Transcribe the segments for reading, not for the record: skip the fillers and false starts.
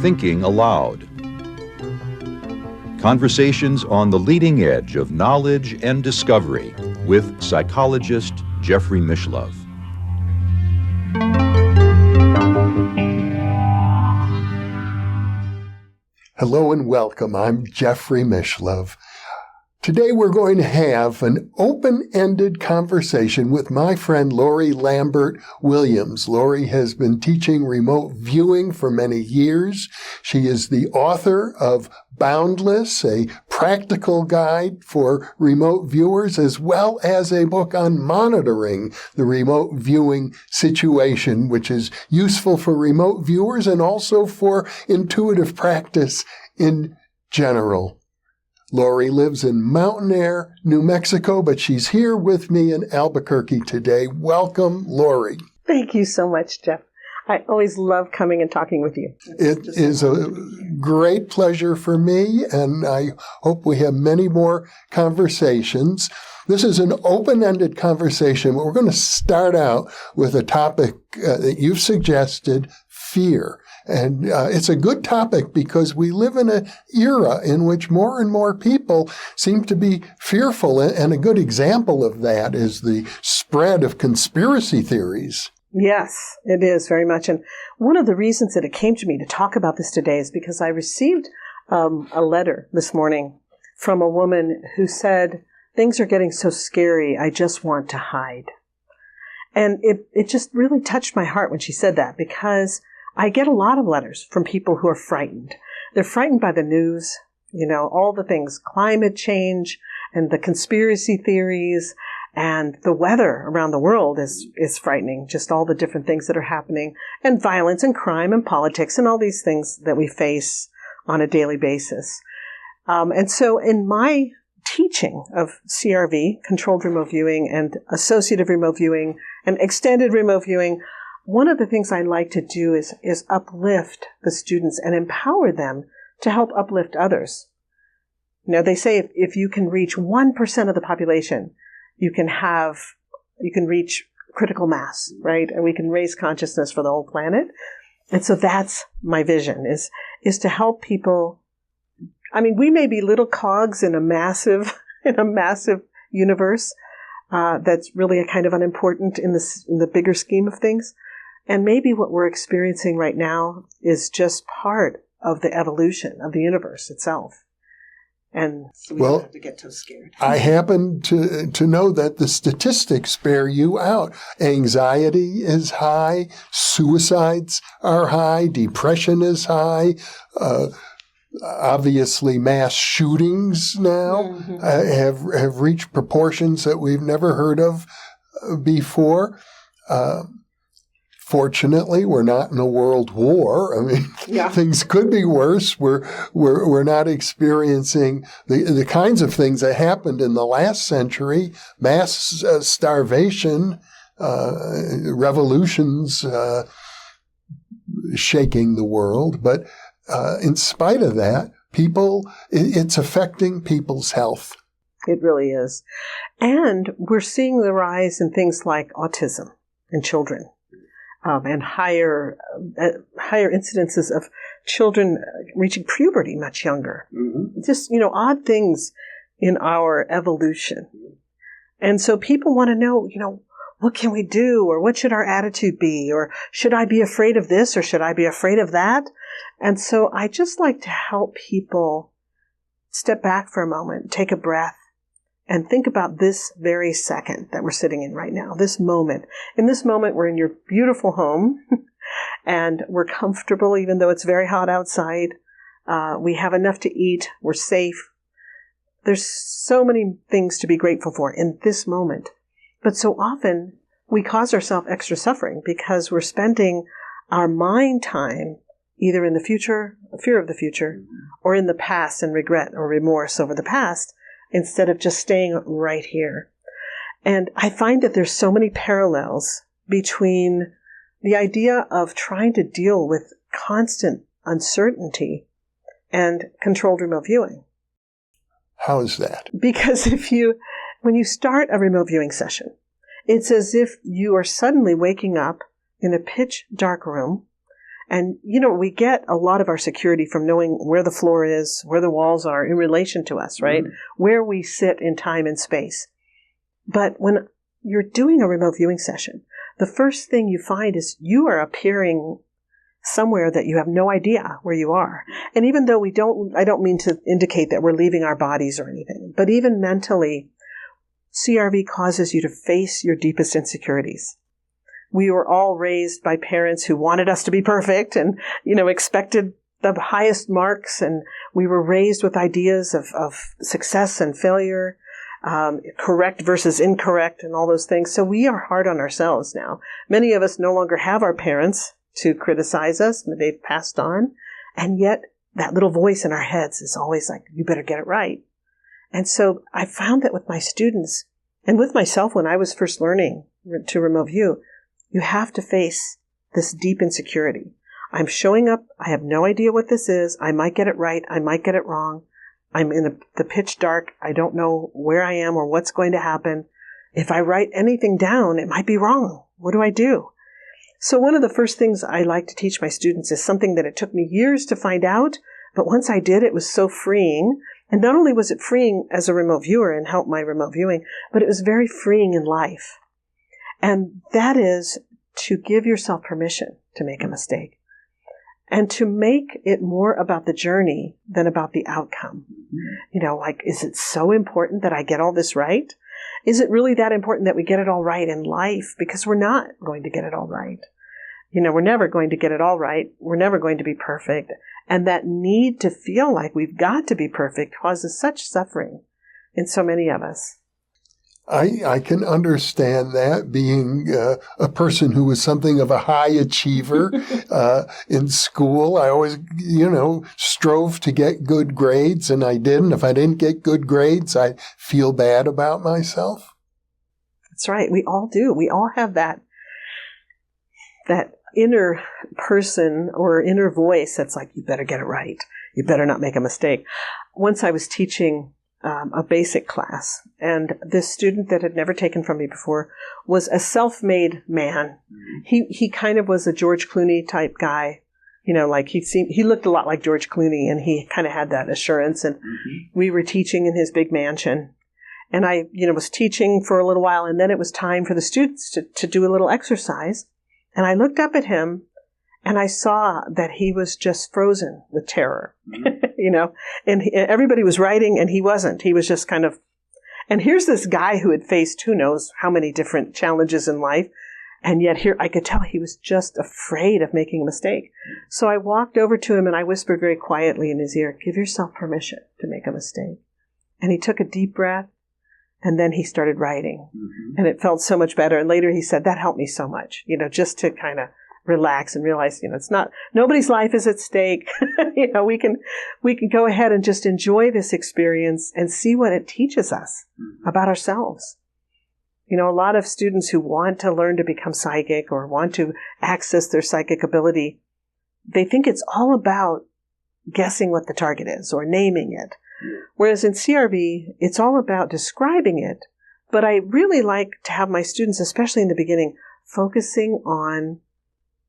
Thinking Aloud. Conversations on the leading edge of knowledge and discovery with psychologist Jeffrey Mishlove. Hello and welcome. I'm Jeffrey Mishlove. Today we're going to have an open-ended conversation with my friend Lori Lambert Williams. Lori has been teaching remote viewing for many years. She is the author of Boundless, a practical guide for remote viewers, as well as a book on monitoring the remote viewing situation, which is useful for remote viewers and also for intuitive practice in general. Lori lives in Mountain Air, New Mexico, but she's here with me in Albuquerque today. Welcome, Lori. Thank you so much, Jeff. I always love coming and talking with you. It is a great pleasure for me, and I hope we have many more conversations. This is an open-ended conversation. We're going to start out with a topic that you've suggested, fear. And it's a good topic because we live in an era in which more and more people seem to be fearful. And a good example of that is the spread of conspiracy theories. Yes, it is very much. And one of the reasons that it came to me to talk about this today is because I received a letter this morning from a woman who said, "Things are getting so scary, I just want to hide." And it just really touched my heart when she said that, because I get a lot of letters from people who are frightened. They're frightened by the news, all the things, climate change and the conspiracy theories, and the weather around the world is frightening, just all the different things that are happening, and violence and crime and politics and all these things that we face on a daily basis. And so in my teaching of CRV, controlled remote viewing, and associative remote viewing, and extended remote viewing, one of the things I like to do is uplift the students and empower them to help uplift others. They say if you can reach 1% of the population, you can reach critical mass, right? And we can raise consciousness for the whole planet. And so that's my vision, is to help people. I mean, we may be little cogs in a massive universe that's really a kind of unimportant in the bigger scheme of things. And maybe what we're experiencing right now is just part of the evolution of the universe itself. And so we don't have to get too scared. I happen to know that the statistics bear you out. Anxiety is high, suicides are high, depression is high, obviously mass shootings now have reached proportions that we've never heard of before. Fortunately, we're not in a world war. I mean, Things could be worse. We're not experiencing the kinds of things that happened in the last century: mass starvation, revolutions shaking the world. But in spite of that, it's affecting people's health. It really is, and we're seeing the rise in things like autism in children. And higher incidences of children reaching puberty much younger. Mm-hmm. Just, odd things in our evolution. And so people want to know, what can we do? Or what should our attitude be? Or should I be afraid of this? Or should I be afraid of that? And so I just like to help people step back for a moment, take a breath, and think about this very second that we're sitting in right now, this moment. In this moment, we're in your beautiful home, and we're comfortable, even though it's very hot outside. We have enough to eat. We're safe. There's so many things to be grateful for in this moment. But so often, we cause ourselves extra suffering because we're spending our mind time either in the future, fear of the future, or in the past and regret or remorse over the past, instead of just staying right here. And I find that there's so many parallels between the idea of trying to deal with constant uncertainty and controlled remote viewing. How is that? Because when you start a remote viewing session It's as if you are suddenly waking up in a pitch dark room. And, we get a lot of our security from knowing where the floor is, where the walls are in relation to us, right? Where we sit in time and space. But when you're doing a remote viewing session, the first thing you find is you are appearing somewhere that you have no idea where you are. And even though I don't mean to indicate that we're leaving our bodies or anything, but even mentally, CRV causes you to face your deepest insecurities. We were all raised by parents who wanted us to be perfect and, expected the highest marks. And we were raised with ideas of success and failure, correct versus incorrect and all those things. So we are hard on ourselves now. Many of us no longer have our parents to criticize us. They've passed on. And yet that little voice in our heads is always like, you better get it right. And so I found that with my students and with myself when I was first learning to remote view, you have to face this deep insecurity. I'm showing up. I have no idea what this is. I might get it right. I might get it wrong. I'm in the pitch dark. I don't know where I am or what's going to happen. If I write anything down, it might be wrong. What do I do? So one of the first things I like to teach my students is something that it took me years to find out, but once I did, it was so freeing. And not only was it freeing as a remote viewer and helped my remote viewing, but it was very freeing in life. And that is to give yourself permission to make a mistake and to make it more about the journey than about the outcome. Is it so important that I get all this right? Is it really that important that we get it all right in life? Because we're not going to get it all right. We're never going to get it all right. We're never going to be perfect. And that need to feel like we've got to be perfect causes such suffering in so many of us. I can understand that, being a person who was something of a high achiever in school. I always, strove to get good grades, and I didn't. If I didn't get good grades, I feel bad about myself. That's right. We all do. We all have that inner person or inner voice that's like, you better get it right. You better not make a mistake. Once I was teaching a basic class, and this student that had never taken from me before was a self-made man. He kind of was a George Clooney type guy, he looked a lot like George Clooney, and he kind of had that assurance. And we were teaching in his big mansion, and I was teaching for a little while, and then it was time for the students to do a little exercise. And I looked up at him, and I saw that he was just frozen with terror, and everybody was writing and he wasn't. He was just kind of, and here's this guy who had faced who knows how many different challenges in life. And yet here I could tell he was just afraid of making a mistake. So I walked over to him and I whispered very quietly in his ear, give yourself permission to make a mistake. And he took a deep breath, and then he started writing. And it felt so much better. And later he said, that helped me so much, just to kind of relax and realize, it's not, nobody's life is at stake. We can go ahead and just enjoy this experience and see what it teaches us about ourselves. A lot of students who want to learn to become psychic or want to access their psychic ability, they think it's all about guessing what the target is or naming it. Whereas in CRV, it's all about describing it. But I really like to have my students, especially in the beginning, focusing on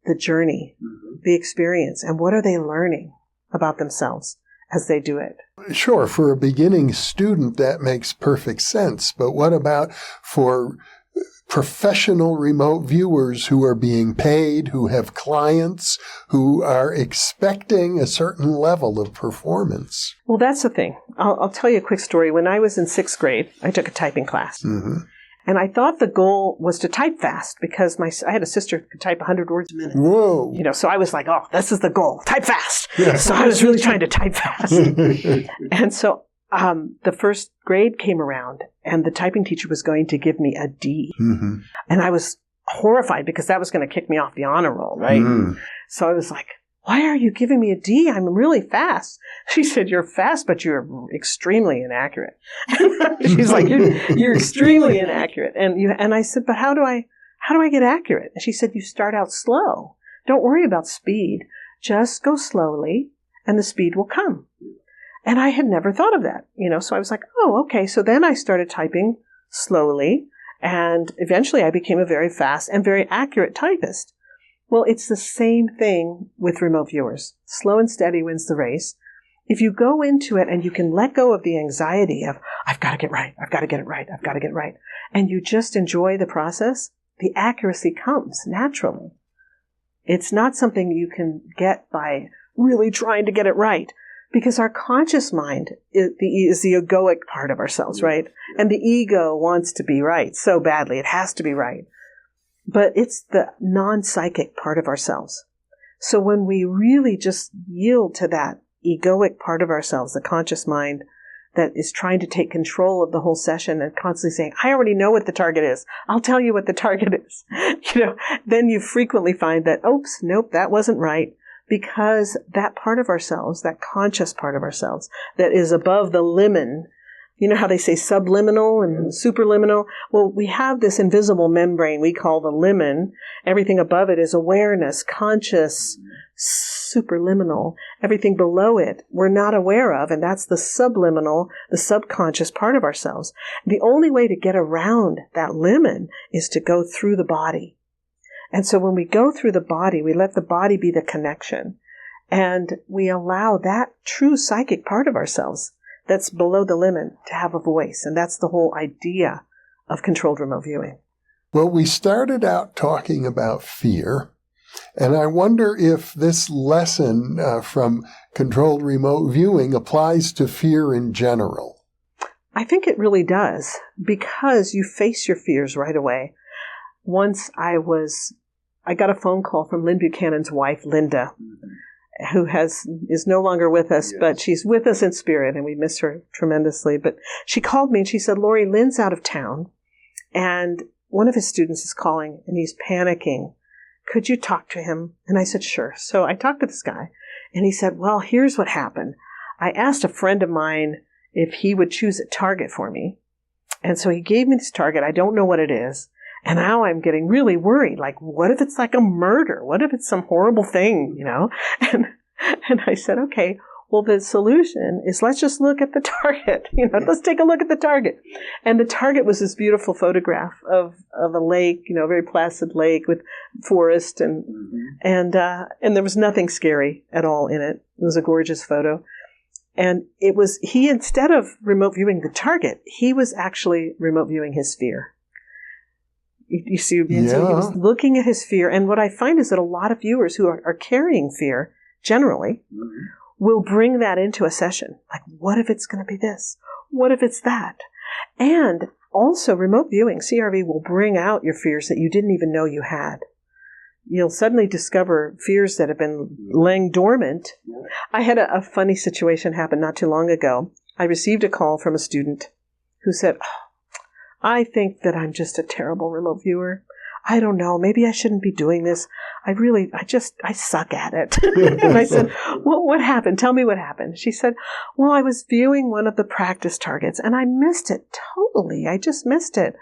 the journey, the experience, and what are they learning about themselves as they do it. Sure, for a beginning student, that makes perfect sense. But what about for professional remote viewers who are being paid, who have clients, who are expecting a certain level of performance? Well, that's the thing. I'll tell you a quick story. When I was in 6th grade, I took a typing class. And I thought the goal was to type fast because I had a sister who could type 100 words a minute. Whoa. So I was like, oh, this is the goal. Type fast. Yeah. So I was really trying to type fast. And so the first grade came around and the typing teacher was going to give me a D. And I was horrified because that was going to kick me off the honor roll, right? So I was like, why are you giving me a D? I'm really fast. She said, you're fast, but you're extremely inaccurate. She's like, you're extremely inaccurate. And I said, but how do I get accurate? And she said, you start out slow. Don't worry about speed. Just go slowly and the speed will come. And I had never thought of that, so I was like, oh, okay. So then I started typing slowly And eventually I became a very fast and very accurate typist. Well, it's the same thing with remote viewers. Slow and steady wins the race. If you go into it and you can let go of the anxiety of, I've got to get right, I've got to get it right, I've got to get it right, and you just enjoy the process, the accuracy comes naturally. It's not something you can get by really trying to get it right, because our conscious mind is the egoic part of ourselves, right? And the ego wants to be right so badly. It has to be right. But it's the non-psychic part of ourselves. So when we really just yield to that egoic part of ourselves, the conscious mind that is trying to take control of the whole session and constantly saying, I already know what the target is. I'll tell you what the target is. Then you frequently find that, oops, nope, that wasn't right. Because that part of ourselves, that conscious part of ourselves that is above the limen, you know how they say subliminal and superliminal? Well, we have this invisible membrane we call the limen. Everything above it is awareness, conscious, superliminal. Everything below it we're not aware of, and that's the subliminal, the subconscious part of ourselves. The only way to get around that limen is to go through the body. And so when we go through the body, we let the body be the connection. And we allow that true psychic part of ourselves that's below the limen to have a voice. And that's the whole idea of controlled remote viewing. Well, we started out talking about fear. And I wonder if this lesson from controlled remote viewing applies to fear in general. I think it really does, because you face your fears right away. Once I got a phone call from Lynn Buchanan's wife, Linda, who is no longer with us, but she's with us in spirit, and we miss her tremendously. But she called me and she said, Lori, Lynn's out of town, and one of his students is calling, and he's panicking. Could you talk to him? And I said, sure. So I talked to this guy, and he said, well, here's what happened. I asked a friend of mine if he would choose a target for me. And so he gave me this target. I don't know what it is. And now I'm getting really worried. Like, what if it's like a murder? What if it's some horrible thing, And I said, okay, well, the solution is let's just look at the target. Let's take a look at the target. And the target was this beautiful photograph of a lake, a very placid lake with forest and there was nothing scary at all in it. It was a gorgeous photo. And he, instead of remote viewing the target, he was actually remote viewing his fear. You see, and so he was looking at his fear. And what I find is that a lot of viewers who are carrying fear, generally, will bring that into a session. Like, what if it's going to be this? What if it's that? And also, remote viewing, CRV, will bring out your fears that you didn't even know you had. You'll suddenly discover fears that have been laying dormant. I had a funny situation happen not too long ago. I received a call from a student who said, I think that I'm just a terrible remote viewer. I don't know. Maybe I shouldn't be doing this. I suck at it. And I said, well, what happened? Tell me what happened. She said, well, I was viewing one of the practice targets and I missed it totally. I just missed it.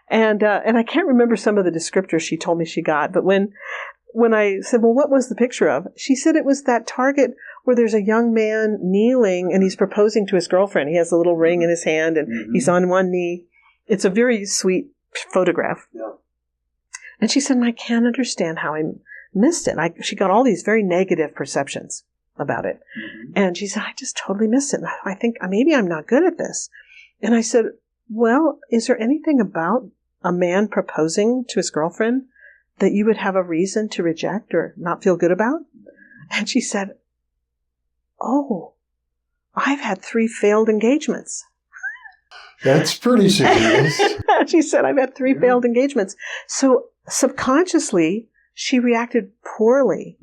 And I can't remember some of the descriptors she told me she got. But when I said, well, what was the picture of? She said it was that target where there's a young man kneeling and he's proposing to his girlfriend. He has a little ring in his hand and he's on one knee. It's a very sweet photograph. Yeah. And she said, I can't understand how I missed it. She got all these very negative perceptions about it. And she said, I just totally missed it. And I think maybe I'm not good at this. And I said, well, is there anything about a man proposing to his girlfriend that you would have a reason to reject or not feel good about? And she said, oh, I've had 3 failed engagements. That's pretty serious. She said, I've had 3 failed engagements. So subconsciously, she reacted poorly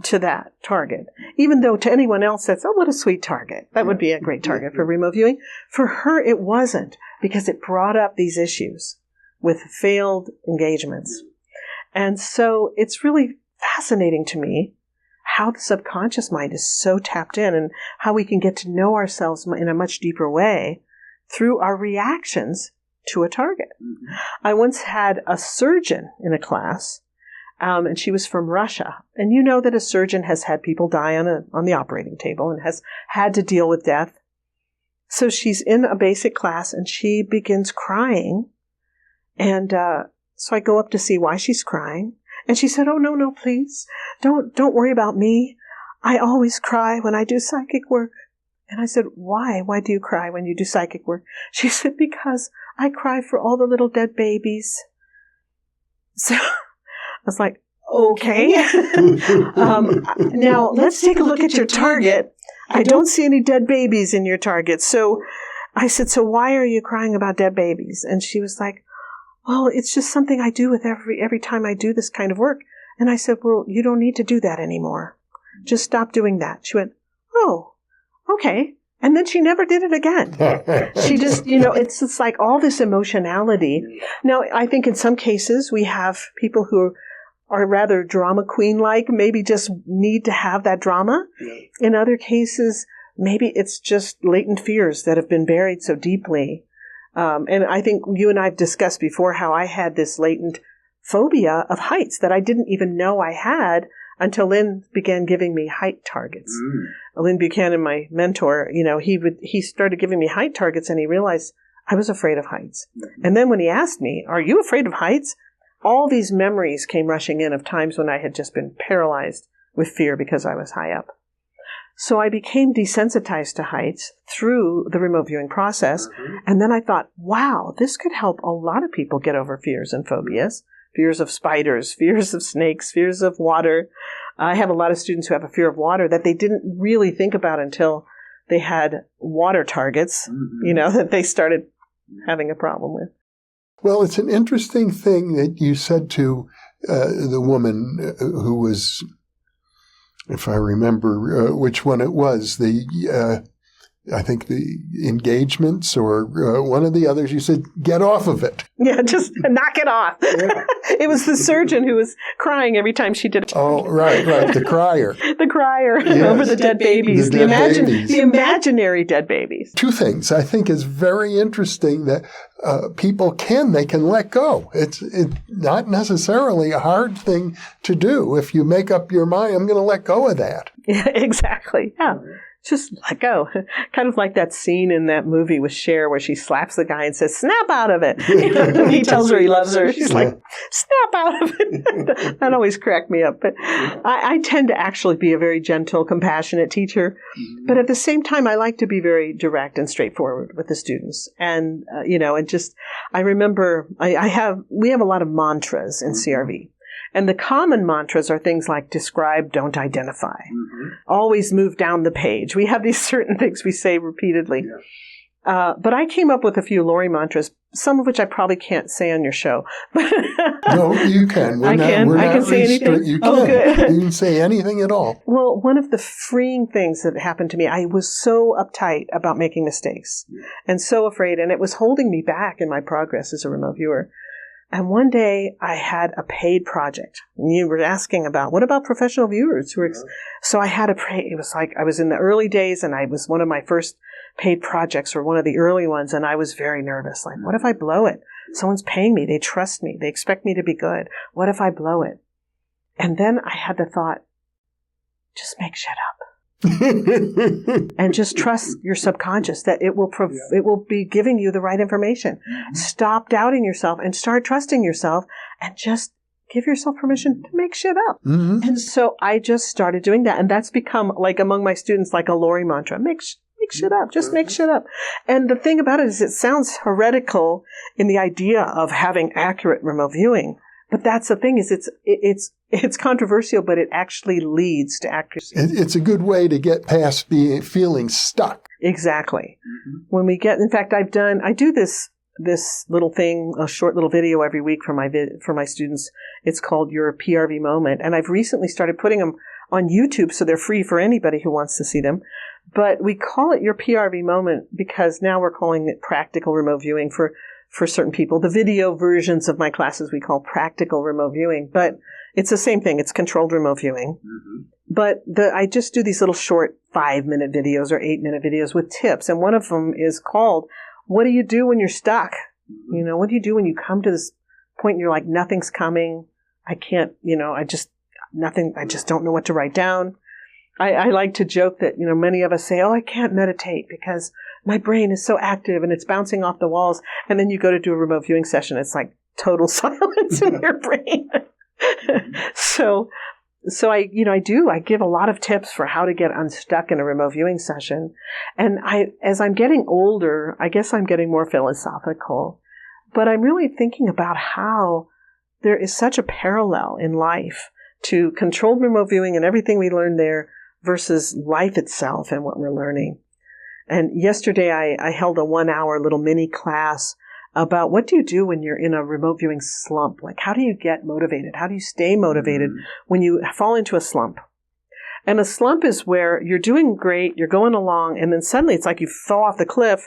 to that target. Even though to anyone else that's, oh, what a sweet target. That would be a great target for remote viewing. For her, it wasn't, because it brought up these issues with failed engagements. And so it's really fascinating to me how the subconscious mind is so tapped in and how we can get to know ourselves in a much deeper way through our reactions to a target. I once had a surgeon in a class, and she was from Russia. And you know that a surgeon has had people die on the operating table and has had to deal with death. So she's in a basic class and she begins crying. And so I go up to see why she's crying. And she said, "Oh, no, please. Don't worry about me. I always cry when I do psychic work." And I said, "Why? Why do you cry when you do psychic work?" She said, "Because I cry for all the little dead babies." So I was like, okay. Now let's take a look at your target. I don't see any dead babies in your target. So I said, "So why are you crying about dead babies?" And she was like, "Well, it's just something I do with every time I do this kind of work." And I said, "Well, you don't need to do that anymore. Just stop doing that." She went, "Oh, okay." And then she never did it again. She just, it's just like all this emotionality. Now, I think in some cases we have people who are rather drama queen-like, maybe just need to have that drama. In other cases, maybe it's just latent fears that have been buried so deeply. And I think you and I have discussed before how I had this latent phobia of heights that I didn't even know I had until Lynn began giving me height targets. Lynn Buchanan, my mentor, he started giving me height targets and he realized I was afraid of heights. And then when he asked me, "Are you afraid of heights?" all these memories came rushing in of times when I had just been paralyzed with fear because I was high up. So I became desensitized to heights through the remote viewing process. And then I thought, wow, this could help a lot of people get over fears and phobias. Fears of spiders, fears of snakes, fears of water. I have a lot of students who have a fear of water that they didn't really think about until they had water targets, that they started having a problem with. Well, it's an interesting thing that you said to the woman who was, if I remember which one it was, I think the engagements or one of the others, you said, "Get off of it." Yeah, just knock it off. Yeah. It was the surgeon who was crying every time she did it. Oh, right, the crier. The crier over the dead babies, the imaginary dead babies. Two things I think is very interesting that people can let go. It's not necessarily a hard thing to do. If you make up your mind, I'm going to let go of that. Yeah, exactly. Yeah. Just let go. Kind of like that scene in that movie with Cher where she slaps the guy and says, "Snap out of it." He tells her he loves her. She's like, "Snap out of it." That always cracked me up. But I tend to actually be a very gentle, compassionate teacher. But at the same time, I like to be very direct and straightforward with the students. And, I remember we have a lot of mantras in CRV. And the common mantras are things like describe, don't identify. Always move down the page. We have these certain things we say repeatedly. Yeah. But I came up with a few Lori mantras, some of which I probably can't say on your show. No, you can. I can say anything? You can. Good. You can say anything at all. Well, one of the freeing things that happened to me, I was so uptight about making mistakes and so afraid, and it was holding me back in my progress as a remote viewer. And one day I had a paid project. And you were asking about, what about professional viewers? So I had it was like I was in the early days and I was one of my first paid projects or one of the early ones. And I was very nervous. Like, what if I blow it? Someone's paying me. They trust me. They expect me to be good. What if I blow it? And then I had the thought, just make shit up. And just trust your subconscious that it will be giving you the right information. Stop doubting yourself and start trusting yourself and just give yourself permission to make shit up. And so I just started doing that, and that's become like among my students like a Lori mantra. Make shit up. Just make shit up. And the thing about it is it sounds heretical in the idea of having accurate remote viewing. But that's the thing is it's controversial, but it actually leads to accuracy. It's a good way to get past feeling stuck. Exactly. When we get, in fact, I do this little thing, a short little video every week for my students. It's called Your PRV Moment, and I've recently started putting them on YouTube, so they're free for anybody who wants to see them. But we call it Your PRV Moment because now we're calling it practical remote viewing for certain people. The video versions of my classes we call practical remote viewing, but it's the same thing. It's controlled remote viewing. But I just do these little short 5-minute videos or 8-minute videos with tips. And one of them is called, what do you do when you're stuck? What do you do when you come to this point and you're like, nothing's coming. I can't, nothing. I just don't know what to write down. I like to joke that, many of us say, I can't meditate because my brain is so active and it's bouncing off the walls. And then you go to do a remote viewing session. It's like total silence in your brain. So I give a lot of tips for how to get unstuck in a remote viewing session. And as I'm getting older, I guess I'm getting more philosophical, but I'm really thinking about how there is such a parallel in life to controlled remote viewing and everything we learned there versus life itself and what we're learning. And yesterday I held a 1-hour little mini class about what do you do when you're in a remote viewing slump? Like, how do you get motivated? How do you stay motivated when you fall into a slump? And a slump is where you're doing great, you're going along, and then suddenly it's like you fell off the cliff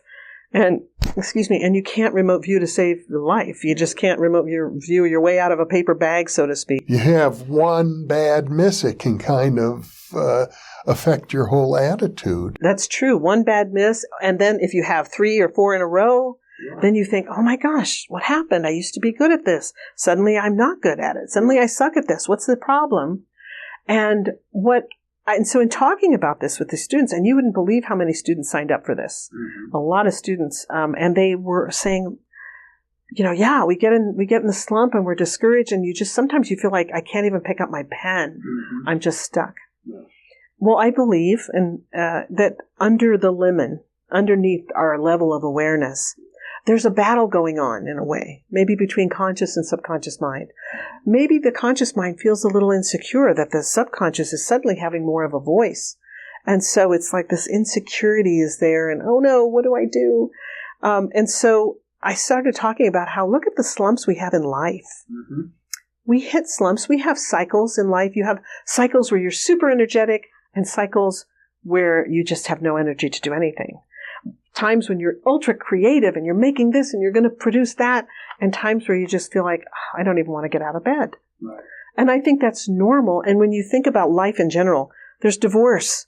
and you can't remote view to save your life. You just can't remote view your way out of a paper bag, so to speak. You have one bad miss, it can kind of affect your whole attitude. That's true. One bad miss, and then if you have 3 or 4 in a row, then you think, oh my gosh, what happened? I used to be good at this. Suddenly I'm not good at it. Suddenly I suck at this. What's the problem? And so in talking about this with the students, and you wouldn't believe how many students signed up for this. A lot of students, and they were saying, we get in the slump and we're discouraged, and sometimes you feel like I can't even pick up my pen. I'm just stuck. Well, I believe that under the lemon, underneath our level of awareness, there's a battle going on in a way, maybe between conscious and subconscious mind. Maybe the conscious mind feels a little insecure that the subconscious is suddenly having more of a voice. And so it's like this insecurity is there and, oh no, what do I do? And so I started talking about how, look at the slumps we have in life. We hit slumps. We have cycles in life. You have cycles where you're super energetic and cycles where you just have no energy to do anything. Times when you're ultra creative and you're making this and you're going to produce that, and times where you just feel like, I don't even want to get out of bed. Right. And I think that's normal. And when you think about life in general, there's divorce,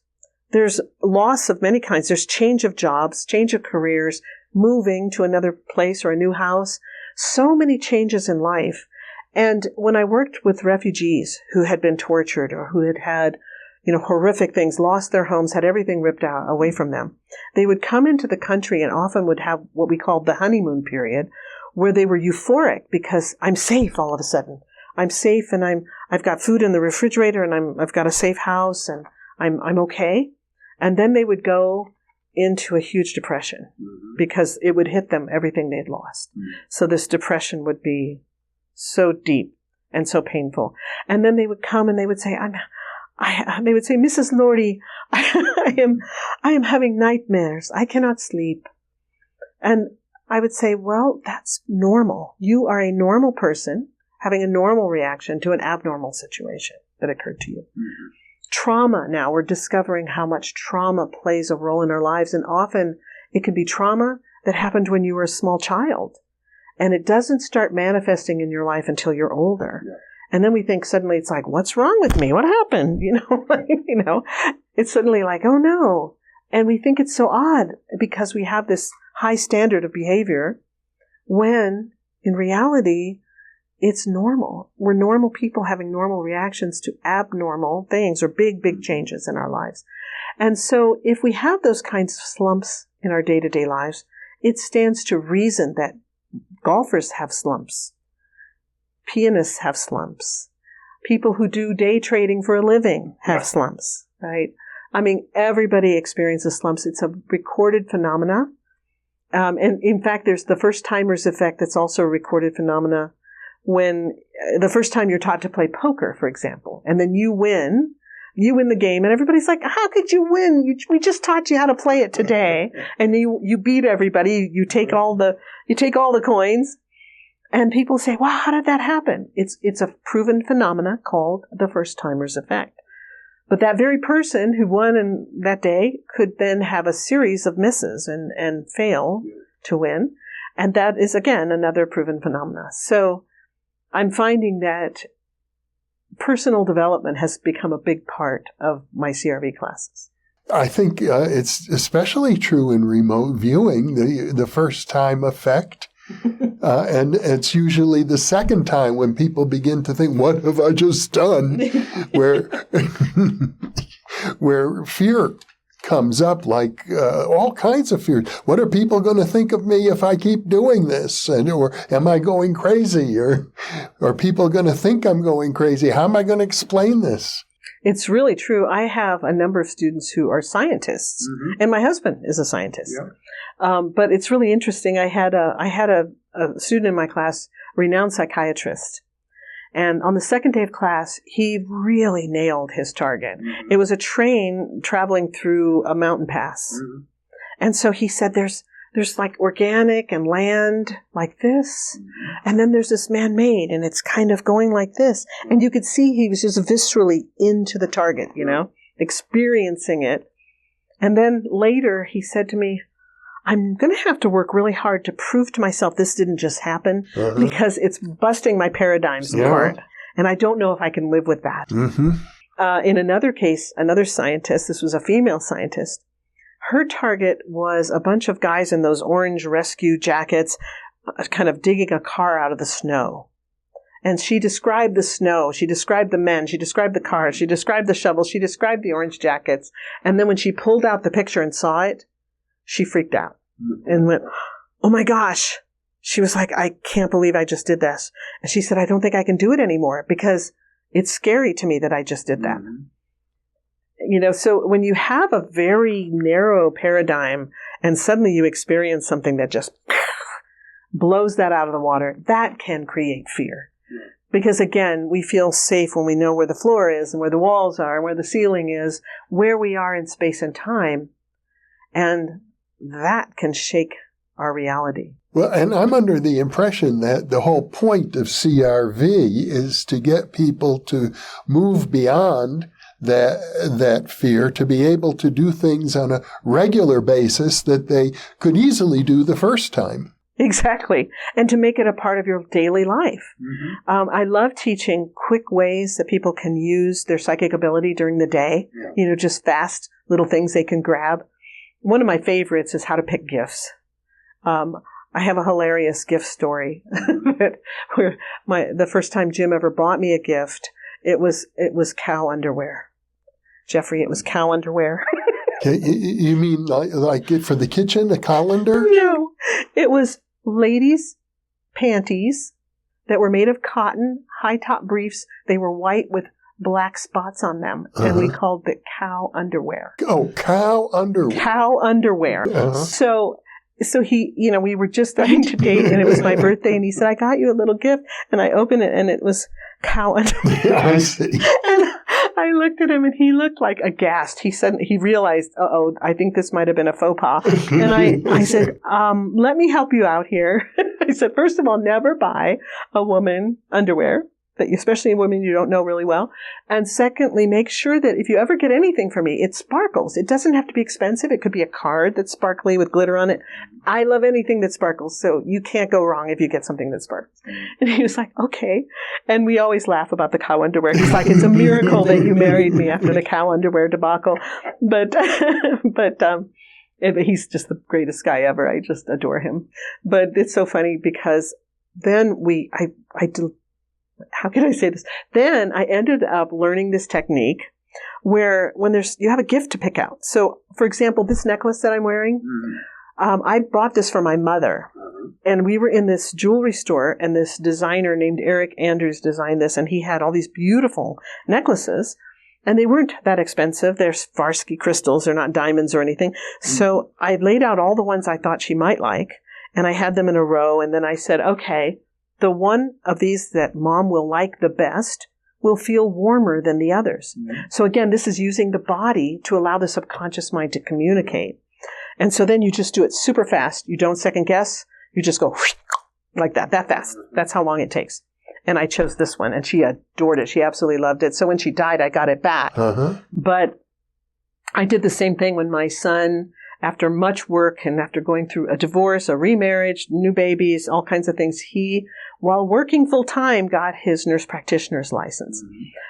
there's loss of many kinds, there's change of jobs, change of careers, moving to another place or a new house, so many changes in life. And when I worked with refugees who had been tortured or who had horrific things, lost their homes, had everything ripped out away from them, they would come into the country and often would have what we called the honeymoon period, where they were euphoric because I'm safe all of a sudden. I'm safe and I've got food in the refrigerator and I've got a safe house and I'm okay. And then they would go into a huge depression because it would hit them everything they'd lost. So this depression would be so deep and so painful. And then they would come and they would say, they would say, Mrs. Lordy, I am having nightmares. I cannot sleep. And I would say, well, that's normal. You are a normal person having a normal reaction to an abnormal situation that occurred to you. Trauma, now we're discovering how much trauma plays a role in our lives. And often it can be trauma that happened when you were a small child. And it doesn't start manifesting in your life until you're older. Yeah. And then we think suddenly it's like, what's wrong with me? What happened? It's suddenly like, oh no. And we think it's so odd because we have this high standard of behavior when in reality, it's normal. We're normal people having normal reactions to abnormal things or big, big changes in our lives. And so if we have those kinds of slumps in our day-to-day lives, it stands to reason that golfers have slumps. Pianists have slumps. People who do day trading for a living have slumps, right? I mean, everybody experiences slumps. It's a recorded phenomena. And in fact, there's the first timers effect that's also a recorded phenomena when the first time you're taught to play poker, for example, and then you win the game and everybody's like, how could you win? We just taught you how to play it today. And you beat everybody. You take all the coins. And people say, wow, how did that happen? It's a proven phenomena called the first timers effect. But that very person who won in that day could then have a series of misses and fail to win. And that is, again, another proven phenomena. So I'm finding that personal development has become a big part of my CRV classes. I think it's especially true in remote viewing, the first time effect. And it's usually the second time when people begin to think, what have I just done? Where fear comes up, like all kinds of fears. What are people going to think of me if I keep doing this? Or am I going crazy? Or are people going to think I'm going crazy? How am I going to explain this? It's really true. I have a number of students who are scientists, and my husband is a scientist. Yeah. But it's really interesting. I had a student in my class, renowned psychiatrist. And on the second day of class, he really nailed his target. It was a train traveling through a mountain pass. And so he said, there's like organic and land like this. And then there's this man-made, and it's kind of going like this. And you could see he was just viscerally into the target, experiencing it. And then later he said to me, I'm going to have to work really hard to prove to myself this didn't just happen because it's busting my paradigms apart. And I don't know if I can live with that. In another case, another scientist, this was a female scientist, her target was a bunch of guys in those orange rescue jackets kind of digging a car out of the snow. And she described the snow, she described the men, she described the cars, she described the shovels, she described the orange jackets. And then when she pulled out the picture and saw it, she freaked out and went, oh my gosh. She was like, I can't believe I just did this. And she said, I don't think I can do it anymore because it's scary to me that I just did that. So when you have a very narrow paradigm and suddenly you experience something that just blows that out of the water, that can create fear. Because again, we feel safe when we know where the floor is and where the walls are and where the ceiling is, where we are in space and time. And that can shake our reality. Well, and I'm under the impression that the whole point of CRV is to get people to move beyond that fear, to be able to do things on a regular basis that they could easily do the first time. Exactly. And to make it a part of your daily life. I love teaching quick ways that people can use their psychic ability during the day, just fast little things they can grab. One of my favorites is how to pick gifts. I have a hilarious gift story where the first time Jim ever bought me a gift, it was cow underwear. Jeffrey, it was cow underwear. You mean like it for the kitchen, a colander? No, it was ladies' panties that were made of cotton, high-top briefs. They were white with black spots on them, and we called it cow underwear. Oh, cow underwear. Cow underwear. So he, we were just starting to date, and it was my birthday, and he said, I got you a little gift, and I opened it, and it was cow underwear. I see. And I looked at him, and he looked like aghast. He realized, I think this might have been a faux pas. And I said, let me help you out here. I said, first of all, never buy a woman underwear, especially a woman you don't know really well. And secondly, make sure that if you ever get anything from me, it sparkles. It doesn't have to be expensive. It could be a card that's sparkly with glitter on it. I love anything that sparkles, so you can't go wrong if you get something that sparkles. And he was like, okay. And we always laugh about the cow underwear. He's like, it's a miracle that you married me after the cow underwear debacle. But he's just the greatest guy ever. I just adore him. But it's so funny because then how can I say this? Then I ended up learning this technique where you have a gift to pick out. So, for example, this necklace that I'm wearing, I bought this for my mother. And we were in this jewelry store, and this designer named Eric Andrews designed this, and he had all these beautiful necklaces. And they weren't that expensive. They're Swarovski crystals. They're not diamonds or anything. So I laid out all the ones I thought she might like, and I had them in a row. And then I said, okay, the one of these that Mom will like the best will feel warmer than the others. So again, this is using the body to allow the subconscious mind to communicate. And so then you just do it super fast. You don't second guess. You just go like that fast. That's how long it takes. And I chose this one, and she adored it. She absolutely loved it. So when she died, I got it back. But I did the same thing when my son, after much work and after going through a divorce, a remarriage, new babies, all kinds of things, he, while working full time, got his nurse practitioner's license.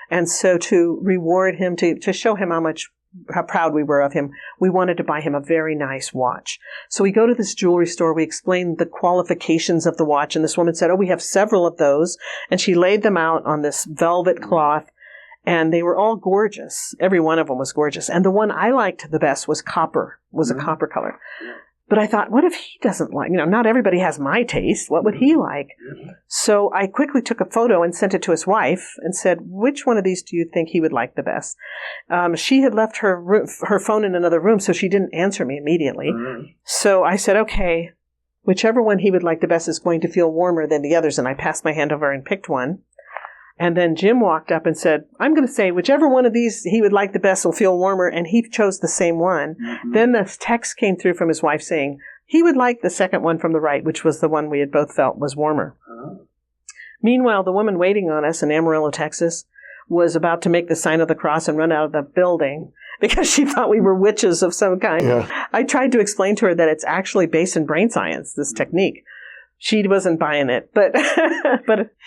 And so to reward him, to show him how proud we were of him, we wanted to buy him a very nice watch. So we go to this jewelry store, we explained the qualifications of the watch, and this woman said, we have several of those. And she laid them out on this velvet cloth. And they were all gorgeous. Every one of them was gorgeous. And the one I liked the best was copper, was a copper color. But I thought, what if he doesn't like, not everybody has my taste. What would he like? So I quickly took a photo and sent it to his wife and said, which one of these do you think he would like the best? She had left her phone in another room, so she didn't answer me immediately. So I said, okay, whichever one he would like the best is going to feel warmer than the others. And I passed my hand over and picked one. And then Jim walked up and said, I'm going to say whichever one of these he would like the best will feel warmer. And he chose the same one. Then the text came through from his wife saying he would like the second one from the right, which was the one we had both felt was warmer. Meanwhile, the woman waiting on us in Amarillo, Texas, was about to make the sign of the cross and run out of the building because she thought we were witches of some kind. I tried to explain to her that it's actually based in brain science, this technique. She wasn't buying it, but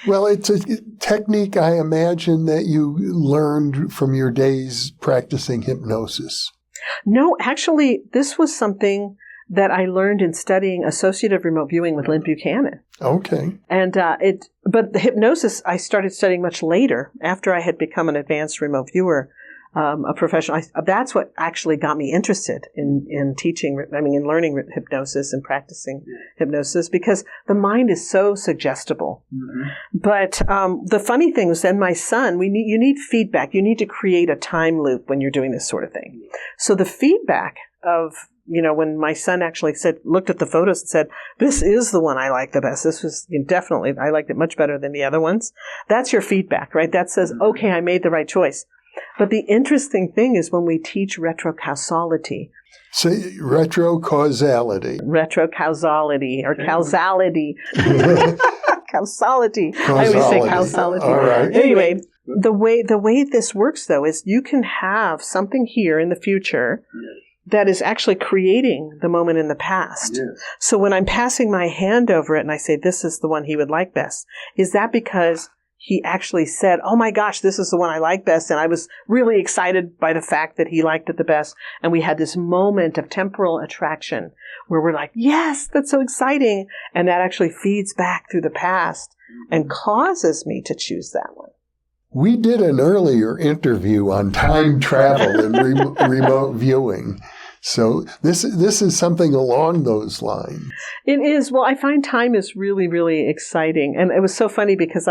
well, it's a technique I imagine that you learned from your days practicing hypnosis. No, actually, this was something that I learned in studying associative remote viewing with Lynn Buchanan. Okay. And but the hypnosis I started studying much later after I had become an advanced remote viewer. A professional. That's what actually got me interested in teaching, in learning hypnosis and practicing hypnosis, because the mind is so suggestible. But the funny thing was then my son, you need feedback. You need to create a time loop when you're doing this sort of thing. So the feedback of, when my son actually looked at the photos and said, this is the one I like the best. This was definitely, I liked it much better than the other ones. That's your feedback, right? That says, okay, I made the right choice. But the interesting thing is when we teach retrocausality. Say retrocausality. Retrocausality or causality. Causality. I always say causality. All right. Anyway, the way this works, though, is you can have something here in the future that is actually creating the moment in the past. So when I'm passing my hand over it and I say, this is the one he would like best, is that because he actually said, oh my gosh, this is the one I like best. And I was really excited by the fact that he liked it the best. And we had this moment of temporal attraction where we're like, yes, that's so exciting. And that actually feeds back through the past and causes me to choose that one. We did an earlier interview on time travel and remote viewing. So this is something along those lines. It is. Well, I find time is really, really exciting. And it was so funny because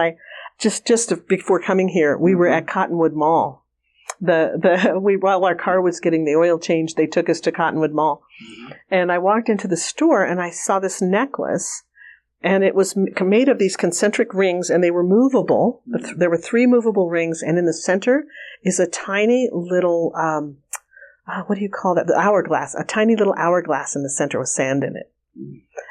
just before coming here, we were at Cottonwood Mall. While our car was getting the oil change, they took us to Cottonwood Mall. And I walked into the store and I saw this necklace, and it was made of these concentric rings, and they were movable. There were 3 movable rings, and in the center is a tiny little, what do you call that? The hourglass. A tiny little hourglass in the center with sand in it.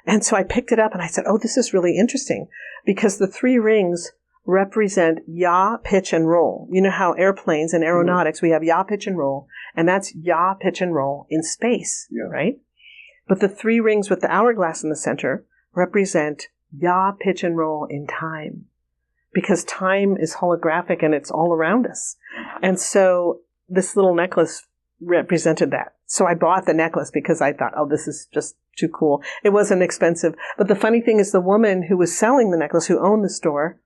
And so I picked it up and I said, oh, this is really interesting, because the 3 rings represent yaw, pitch, and roll. You know how airplanes and aeronautics, we have yaw, pitch, and roll, and that's yaw, pitch, and roll in space, right? But the 3 rings with the hourglass in the center represent yaw, pitch, and roll in time, because time is holographic and it's all around us. And so this little necklace represented that. So I bought the necklace because I thought, oh, this is just too cool. It wasn't expensive. But the funny thing is the woman who was selling the necklace, who owned the store,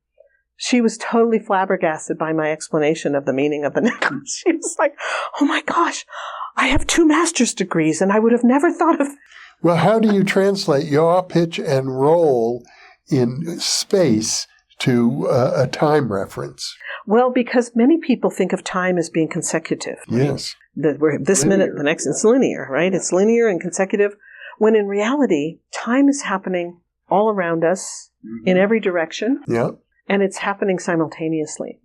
she was totally flabbergasted by my explanation of the meaning of the necklace. She was like, oh my gosh, I have 2 master's degrees and I would have never thought of. Well, how do you translate yaw, pitch, and roll in space to a time reference? Well, because many people think of time as being consecutive. Yes. This minute, the next, it's linear, right? It's linear and consecutive, when in reality, time is happening all around us in every direction. Yeah. And it's happening simultaneously.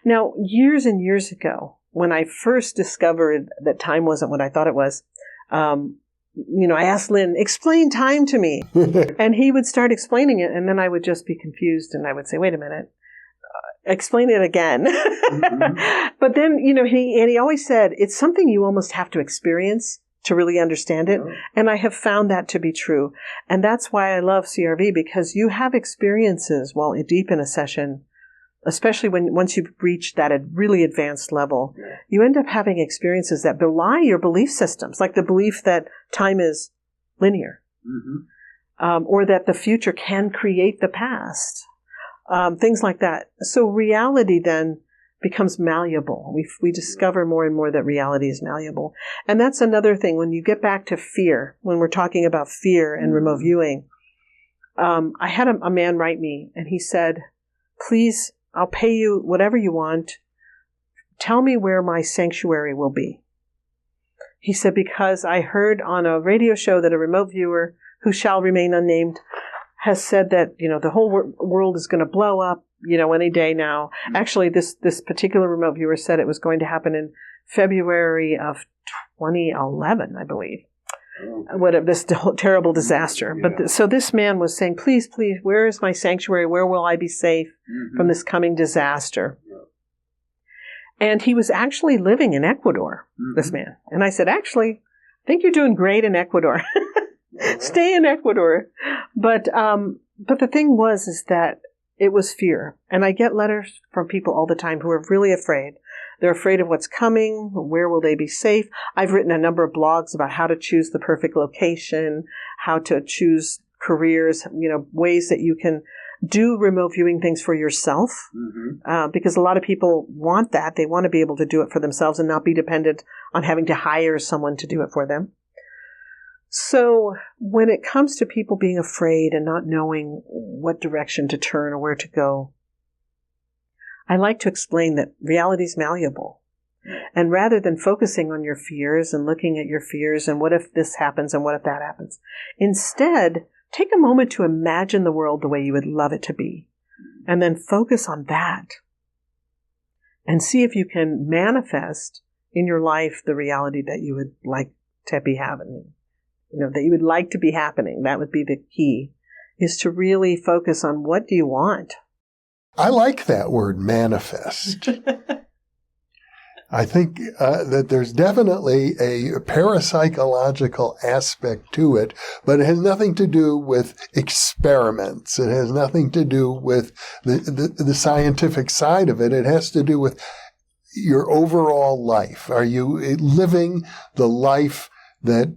Now, years and years ago, when I first discovered that time wasn't what I thought it was, I asked Lynn, explain time to me. And he would start explaining it, and then I would just be confused, and I would say, wait a minute, explain it again. But then, he always said, it's something you almost have to experience to really understand it. And I have found that to be true. And that's why I love CRV, because you have experiences while deep in a session, especially once you've reached that really advanced level, you end up having experiences that belie your belief systems, like the belief that time is linear, or that the future can create the past, things like that. So reality then becomes malleable. We discover more and more that reality is malleable. And that's another thing. When you get back to fear, when we're talking about fear and remote viewing, I had a man write me, and he said, please, I'll pay you whatever you want. Tell me where my sanctuary will be. He said, because I heard on a radio show that a remote viewer, who shall remain unnamed, has said that, the whole world is going to blow up, any day now. Actually, this particular remote viewer said it was going to happen in February of 2011, I believe. This terrible disaster. Yeah. But so this man was saying, please, where is my sanctuary? Where will I be safe from this coming disaster? Yeah. And he was actually living in Ecuador, this man. And I said, actually, I think you're doing great in Ecuador. Stay in Ecuador. But the thing is that it was fear. And I get letters from people all the time who are really afraid. They're afraid of what's coming. Where will they be safe? I've written a number of blogs about how to choose the perfect location, how to choose careers, ways that you can do remote viewing things for yourself. Because a lot of people want that. They want to be able to do it for themselves and not be dependent on having to hire someone to do it for them. So when it comes to people being afraid and not knowing what direction to turn or where to go, I like to explain that reality is malleable. And rather than focusing on your fears and looking at your fears and what if this happens and what if that happens, instead, take a moment to imagine the world the way you would love it to be. And then focus on that. And see if you can manifest in your life the reality that you would like to be having. That you would like to be happening. That would be the key, is to really focus on what do you want. I like that word, manifest. I think that there's definitely a parapsychological aspect to it, but it has nothing to do with experiments. It has nothing to do with the scientific side of it. It has to do with your overall life. Are you living the life that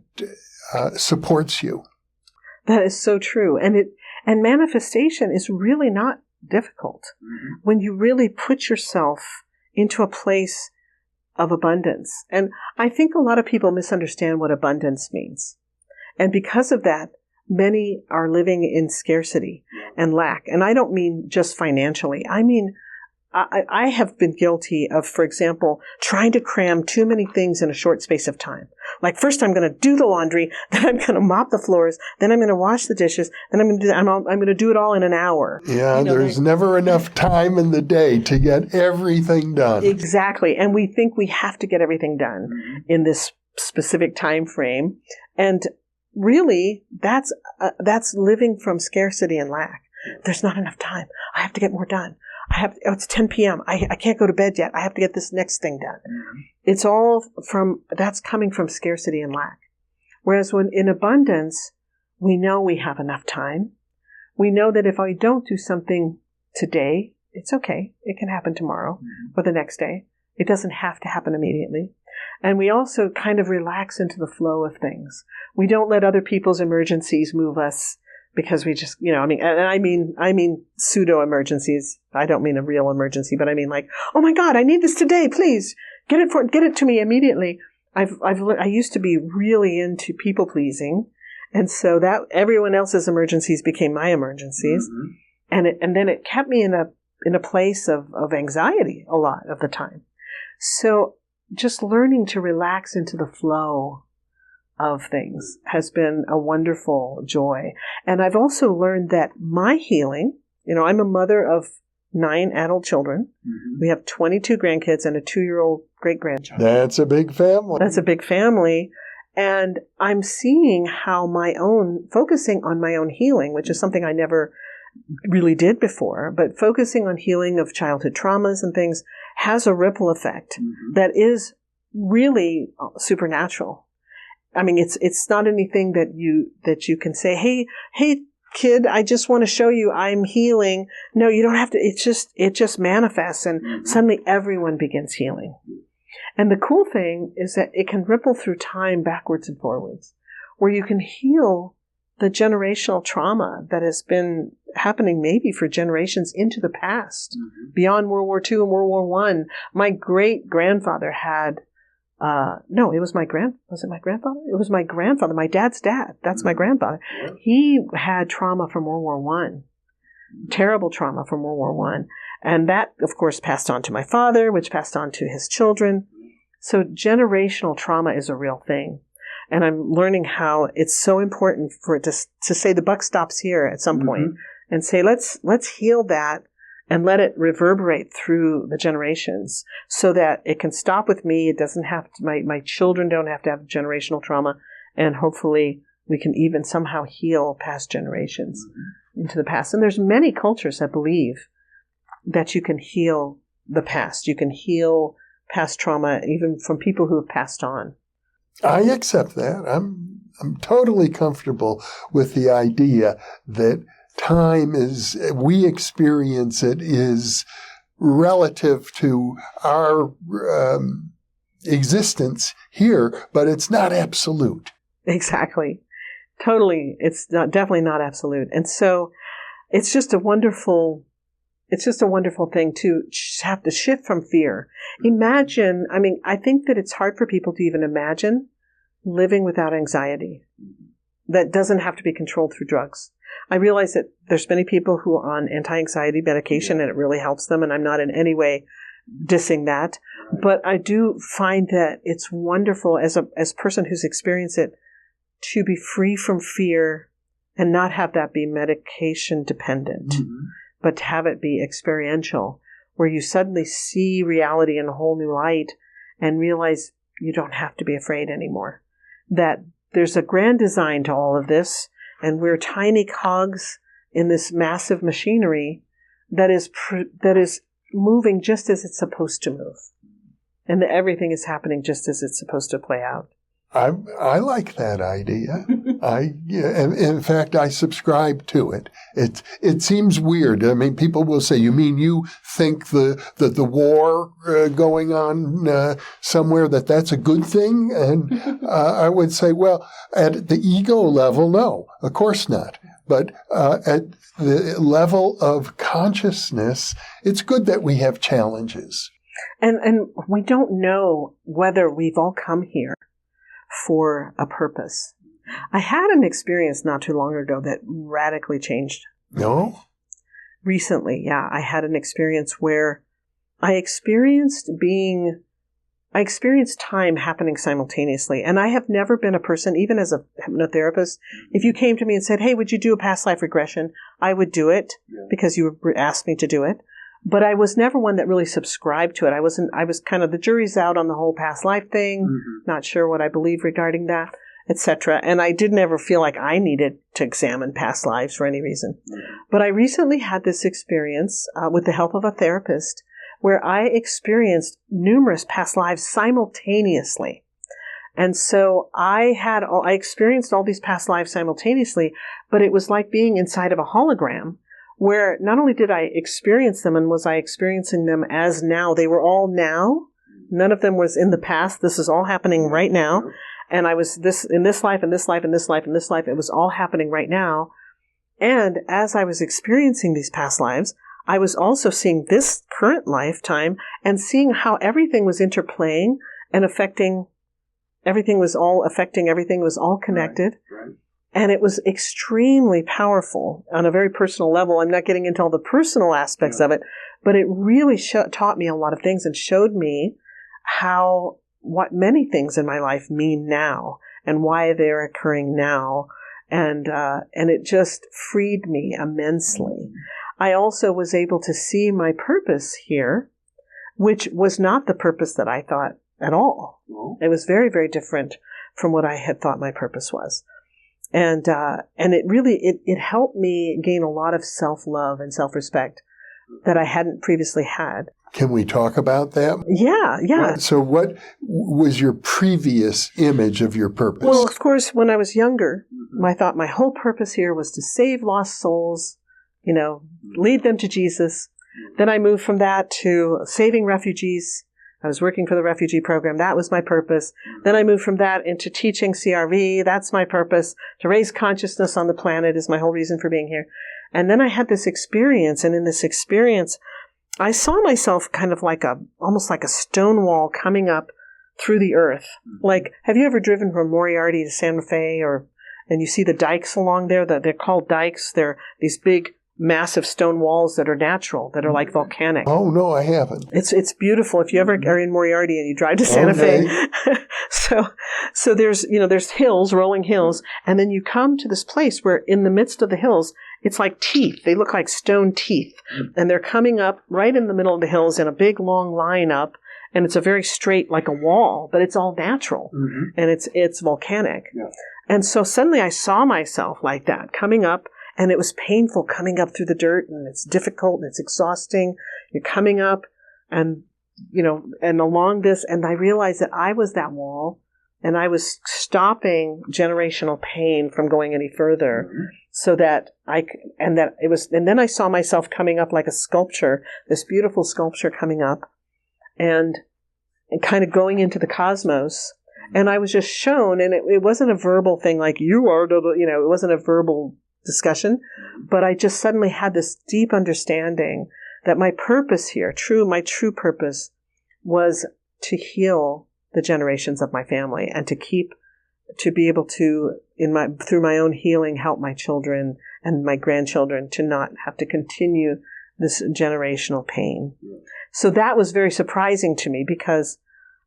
supports you? That is so true. And manifestation is really not difficult when you really put yourself into a place of abundance. And I think a lot of people misunderstand what abundance means. And because of that, many are living in scarcity and lack. And I don't mean just financially. I mean, I have been guilty of, for example, trying to cram too many things in a short space of time. Like first I'm going to do the laundry, then I'm going to mop the floors, then I'm going to wash the dishes, then I'm going to do it all in an hour. Yeah, there's never enough time in the day to get everything done. Exactly. And we think we have to get everything done in this specific time frame. And really, that's living from scarcity and lack. There's not enough time. I have to get more done. It's 10 p.m. I can't go to bed yet. I have to get this next thing done. It's all that's coming from scarcity and lack. Whereas when in abundance, we know we have enough time. We know that if I don't do something today, it's okay. It can happen tomorrow or the next day. It doesn't have to happen immediately. And we also kind of relax into the flow of things. We don't let other people's emergencies move us. Because we just, I mean pseudo emergencies. I don't mean a real emergency, but I mean like, oh my God, I need this today. Please get it to me immediately. I used to be really into people pleasing, and so that everyone else's emergencies became my emergencies, and then it kept me in a place of anxiety a lot of the time. So just learning to relax into the flow of things has been a wonderful joy. And I've also learned that my healing, I'm a mother of 9 adult children. We have 22 grandkids and a 2-year-old great-grandchild. That's a big family. That's a big family. And I'm seeing how focusing on my own healing, which is something I never really did before, but focusing on healing of childhood traumas and things has a ripple effect that is really supernatural. I mean, it's not anything that you can say, hey, kid, I just want to show you I'm healing. No, you don't have to. It just manifests, and suddenly everyone begins healing. And the cool thing is that it can ripple through time backwards and forwards, where you can heal the generational trauma that has been happening maybe for generations into the past, beyond World War II and World War I. My great-grandfather had, no, it was was it my grandfather? It was my grandfather, my dad's dad. That's my grandfather. He had trauma from World War I, terrible trauma from World War I. And that, of course, passed on to my father, which passed on to his children. So generational trauma is a real thing. And I'm learning how it's so important for it to say the buck stops here at some point and say, let's heal that and let it reverberate through the generations so that it can stop with me. It doesn't have to, my children don't have to have generational trauma. And hopefully we can even somehow heal past generations into the past. And there's many cultures that believe that you can heal the past. You can heal past trauma even from people who have passed on. I accept that. I'm totally comfortable with the idea that time we experience it, is relative to our existence here, but it's not absolute. Exactly. Totally. It's definitely not absolute. And so it's just a wonderful thing to have to shift from fear. Imagine, I think that it's hard for people to even imagine living without anxiety that doesn't have to be controlled through drugs. I realize that there's many people who are on anti-anxiety medication and it really helps them, and I'm not in any way dissing that. But I do find that it's wonderful as a person who's experienced it to be free from fear and not have that be medication dependent, but to have it be experiential, where you suddenly see reality in a whole new light and realize you don't have to be afraid anymore. That there's a grand design to all of this, and we're tiny cogs in this massive machinery that is moving just as it's supposed to move, and that everything is happening just as it's supposed to play out. I like that idea. In fact, I subscribe to it. It seems weird. People will say, "You mean you think the war going on somewhere that's a good thing?" And I would say, well, at the ego level, no, of course not. But at the level of consciousness, it's good that we have challenges. And we don't know whether we've all come here for a purpose. I had an experience not too long ago that radically changed. No? Recently, yeah. I had an experience where I experienced time happening simultaneously. And I have never been a person, even as a hypnotherapist, if you came to me and said, "Hey, would you do a past life regression?" I would do it because you asked me to do it. But I was never one that really subscribed to it. I was kind of, the jury's out on the whole past life thing, not sure what I believe regarding that, etc. And I didn't ever feel like I needed to examine past lives for any reason. But I recently had this experience with the help of a therapist where I experienced numerous past lives simultaneously. And so I experienced all these past lives simultaneously, but it was like being inside of a hologram, where not only did I experience them and was I experiencing them as now, they were all now. None of them was in the past. This is all happening right now. And I was in this life, and this life, and this life, and this life. It was all happening right now. And as I was experiencing these past lives, I was also seeing this current lifetime and seeing how everything was interplaying and affecting. Everything was all affecting everything, was all connected. Right. And it was extremely powerful on a very personal level. I'm not getting into all the personal aspects of it, but it really taught me a lot of things and showed me what many things in my life mean now and why they're occurring now. And it just freed me immensely. I also was able to see my purpose here, which was not the purpose that I thought at all. It was very, very different from what I had thought my purpose was. And it really, it helped me gain a lot of self-love and self-respect that I hadn't previously had. Can we talk about that? Yeah. So what was your previous image of your purpose? Well, of course, when I was younger, I thought my whole purpose here was to save lost souls, lead them to Jesus. Then I moved from that to saving refugees. I was working for the refugee program. That was my purpose. Then I moved from that into teaching CRV. That's my purpose. To raise consciousness on the planet is my whole reason for being here. And then I had this experience, and in this experience, I saw myself kind of almost like a stone wall coming up through the earth. Like, have you ever driven from Moriarty to Santa Fe, and you see the dikes along there? They're called dikes. They're these big, massive stone walls that are natural, that are like volcanic. Oh, no, I haven't. It's beautiful. If you ever are in Moriarty and you drive to Santa Fe. So there's hills, rolling hills, and then you come to this place where in the midst of the hills, it's like teeth. They look like stone teeth. And they're coming up right in the middle of the hills in a big, long line up. And it's a very straight, like a wall, but it's all natural. And it's volcanic. Yeah. And so suddenly I saw myself like that, coming up. And it was painful coming up through the dirt, and it's difficult and it's exhausting. You're coming up and along this, and I realized that I was that wall, and I was stopping generational pain from going any further, so that and then I saw myself coming up like a sculpture, this beautiful sculpture coming up and kind of going into the cosmos. And I was just shown, and it wasn't a verbal thing like you are, it wasn't a verbal discussion, but I just suddenly had this deep understanding that my purpose here, my true purpose, was to heal the generations of my family and to be able to, through my own healing, help my children and my grandchildren to not have to continue this generational pain. So that was very surprising to me, because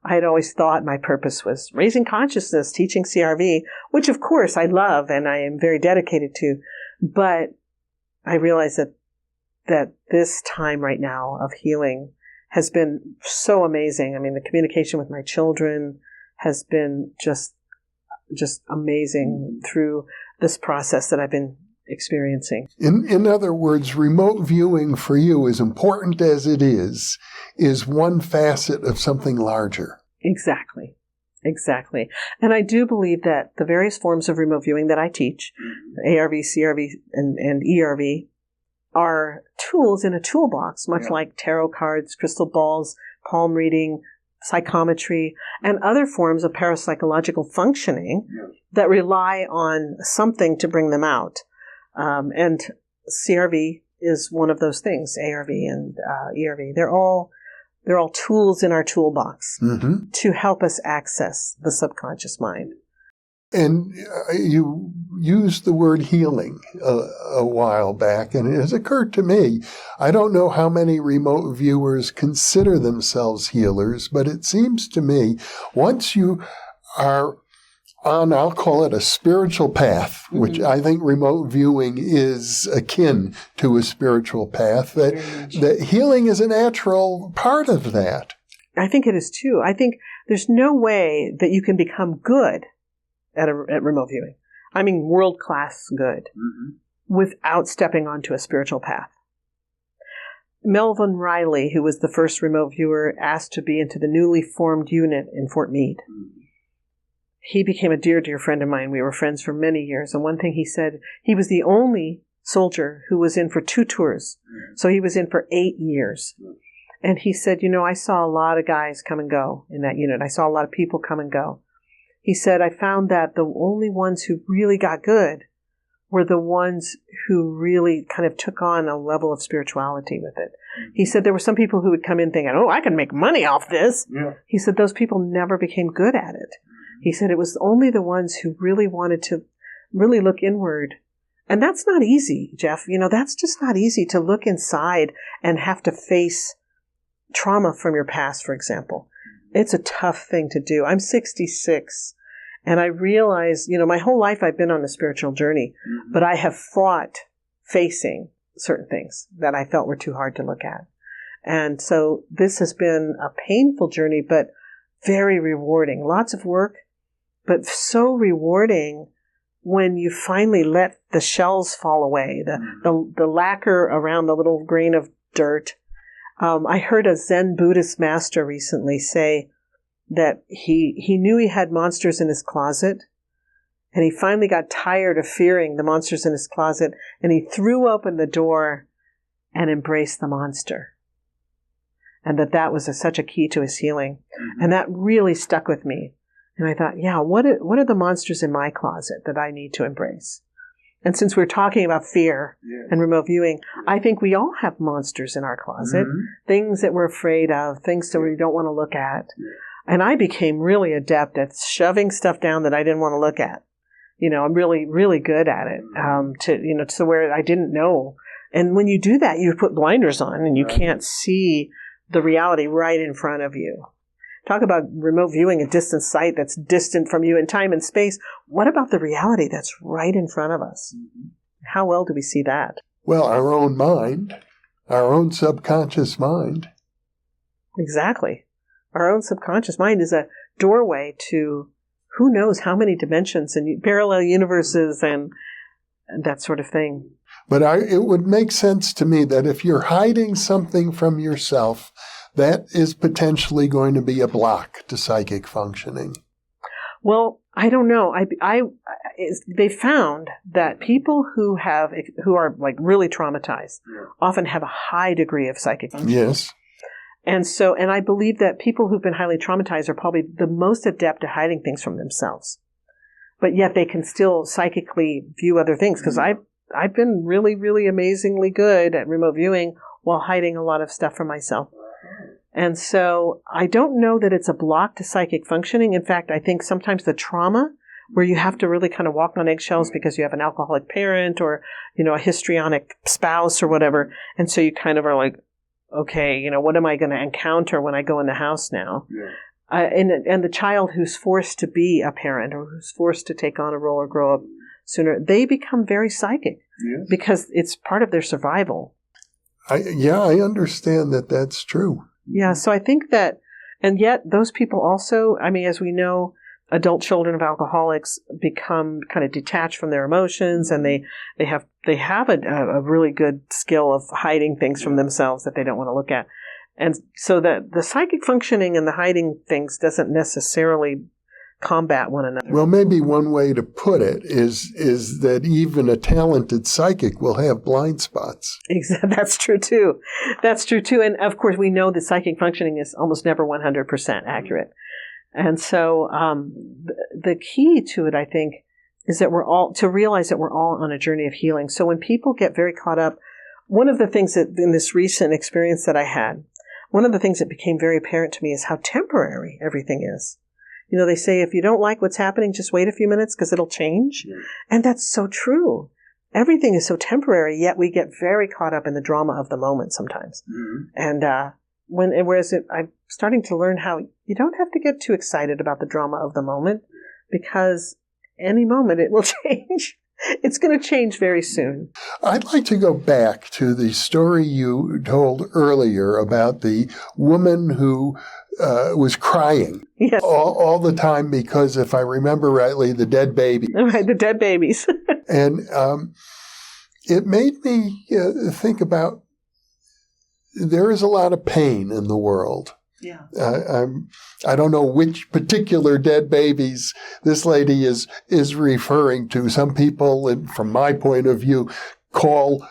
I had always thought my purpose was raising consciousness, teaching CRV, which of course I love and I am very dedicated to. But I realized that this time right now of healing has been so amazing. I mean, the communication with my children has been just amazing through this process that I've been experiencing. In other words, remote viewing for you, as important as it is one facet of something larger. Exactly. And I do believe that the various forms of remote viewing that I teach, ARV, CRV, and ERV, are tools in a toolbox, much like tarot cards, crystal balls, palm reading, psychometry, and other forms of parapsychological functioning that rely on something to bring them out. And CRV is one of those things, ARV and ERV. They're all tools in our toolbox to help us access the subconscious mind. And you used the word healing a while back, and it has occurred to me, I don't know how many remote viewers consider themselves healers, but it seems to me once you are on, I'll call it a spiritual path, which I think remote viewing is akin to a spiritual path, that healing is a natural part of that. I think it is too. I think there's no way that you can become good at remote viewing. I mean, world-class good, without stepping onto a spiritual path. Melvin Riley, who was the first remote viewer, asked to be into the newly formed unit in Fort Meade. He became a dear, dear friend of mine. We were friends for many years. And one thing he said, he was the only soldier who was in for 2 tours. So he was in for 8 years. And he said, I saw a lot of guys come and go in that unit. I saw a lot of people come and go. He said, I found that the only ones who really got good were the ones who really kind of took on a level of spirituality with it. He said there were some people who would come in thinking, I can make money off this. Yeah. He said those people never became good at it. He said it was only the ones who really wanted to really look inward. And that's not easy, Jeff. That's just not easy to look inside and have to face trauma from your past, for example. It's a tough thing to do. I'm 66, and I realize, my whole life I've been on a spiritual journey, but I have fought facing certain things that I felt were too hard to look at. And so this has been a painful journey, but very rewarding. Lots of work, but so rewarding when you finally let the shells fall away, the lacquer around the little grain of dirt. I heard a Zen Buddhist master recently say that he knew he had monsters in his closet, and he finally got tired of fearing the monsters in his closet, and he threw open the door and embraced the monster. and that was such a key to his healing. And that really stuck with me. And I thought, yeah, what are the monsters in my closet that I need to embrace? And since we're talking about fear and remote viewing, I think we all have monsters in our closet, things that we're afraid of, things that we don't want to look at. And I became really adept at shoving stuff down that I didn't want to look at. I'm really, really good at it, to where I didn't know. And when you do that, you put blinders on and you can't see the reality right in front of you. Talk about remote viewing, a distant sight that's distant from you in time and space. What about the reality that's right in front of us? How well do we see that? Well, our own mind, our own subconscious mind. Exactly. Our own subconscious mind is a doorway to who knows how many dimensions and parallel universes and that sort of thing. But it would make sense to me that if you're hiding something from yourself, that is potentially going to be a block to psychic functioning. Well, I don't know. They found that people who are like really traumatized often have a high degree of psychic functioning. Yes. And I believe that people who've been highly traumatized are probably the most adept at hiding things from themselves. But yet they can still psychically view other things, because I've been really, really amazingly good at remote viewing while hiding a lot of stuff from myself. And so I don't know that it's a block to psychic functioning. In fact, I think sometimes the trauma where you have to really kind of walk on eggshells because you have an alcoholic parent or, a histrionic spouse or whatever. And so you kind of are like, okay, what am I going to encounter when I go in the house now? Yeah. And the child who's forced to be a parent or who's forced to take on a role or grow up sooner, they become very psychic because it's part of their survival. I understand that that's true. Yeah, so I think that, and yet those people also, as we know, adult children of alcoholics become kind of detached from their emotions, and they have a really good skill of hiding things from themselves that they don't want to look at. And so that the psychic functioning and the hiding things doesn't necessarily combat one another. Well, maybe one way to put it is that even a talented psychic will have blind spots. Exactly. That's true too. And of course, we know that psychic functioning is almost never 100% accurate. And so the key to it, I think, is that to realize that we're all on a journey of healing. So when people get very caught up, one of the things that in this recent experience that I had, one of the things that became very apparent to me is how temporary everything is. They say, if you don't like what's happening, just wait a few minutes because it'll change. Yeah. And that's so true. Everything is so temporary, yet we get very caught up in the drama of the moment sometimes. Mm-hmm. And I'm starting to learn how you don't have to get too excited about the drama of the moment, because any moment it will change. It's going to change very soon. I'd like to go back to the story you told earlier about the woman who was crying all the time because, if I remember rightly, the dead baby. Right, the dead babies. And it made me think about there is a lot of pain in the world. Yeah. I don't know which particular dead babies this lady is referring to. Some people, from my point of view, call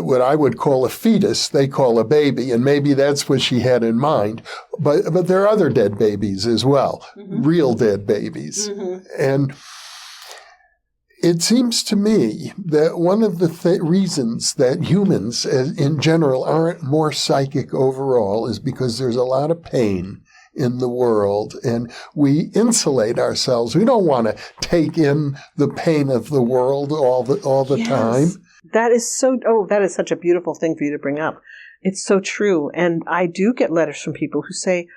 what I would call a fetus, they call a baby, and maybe that's what she had in mind. But there are other dead babies as well, real dead babies. Mm-hmm. And it seems to me that one of the reasons that humans in general aren't more psychic overall is because there's a lot of pain in the world, and we insulate ourselves. We don't want to take in the pain of the world all the time. That is such a beautiful thing for you to bring up. It's so true. And I do get letters from people who say,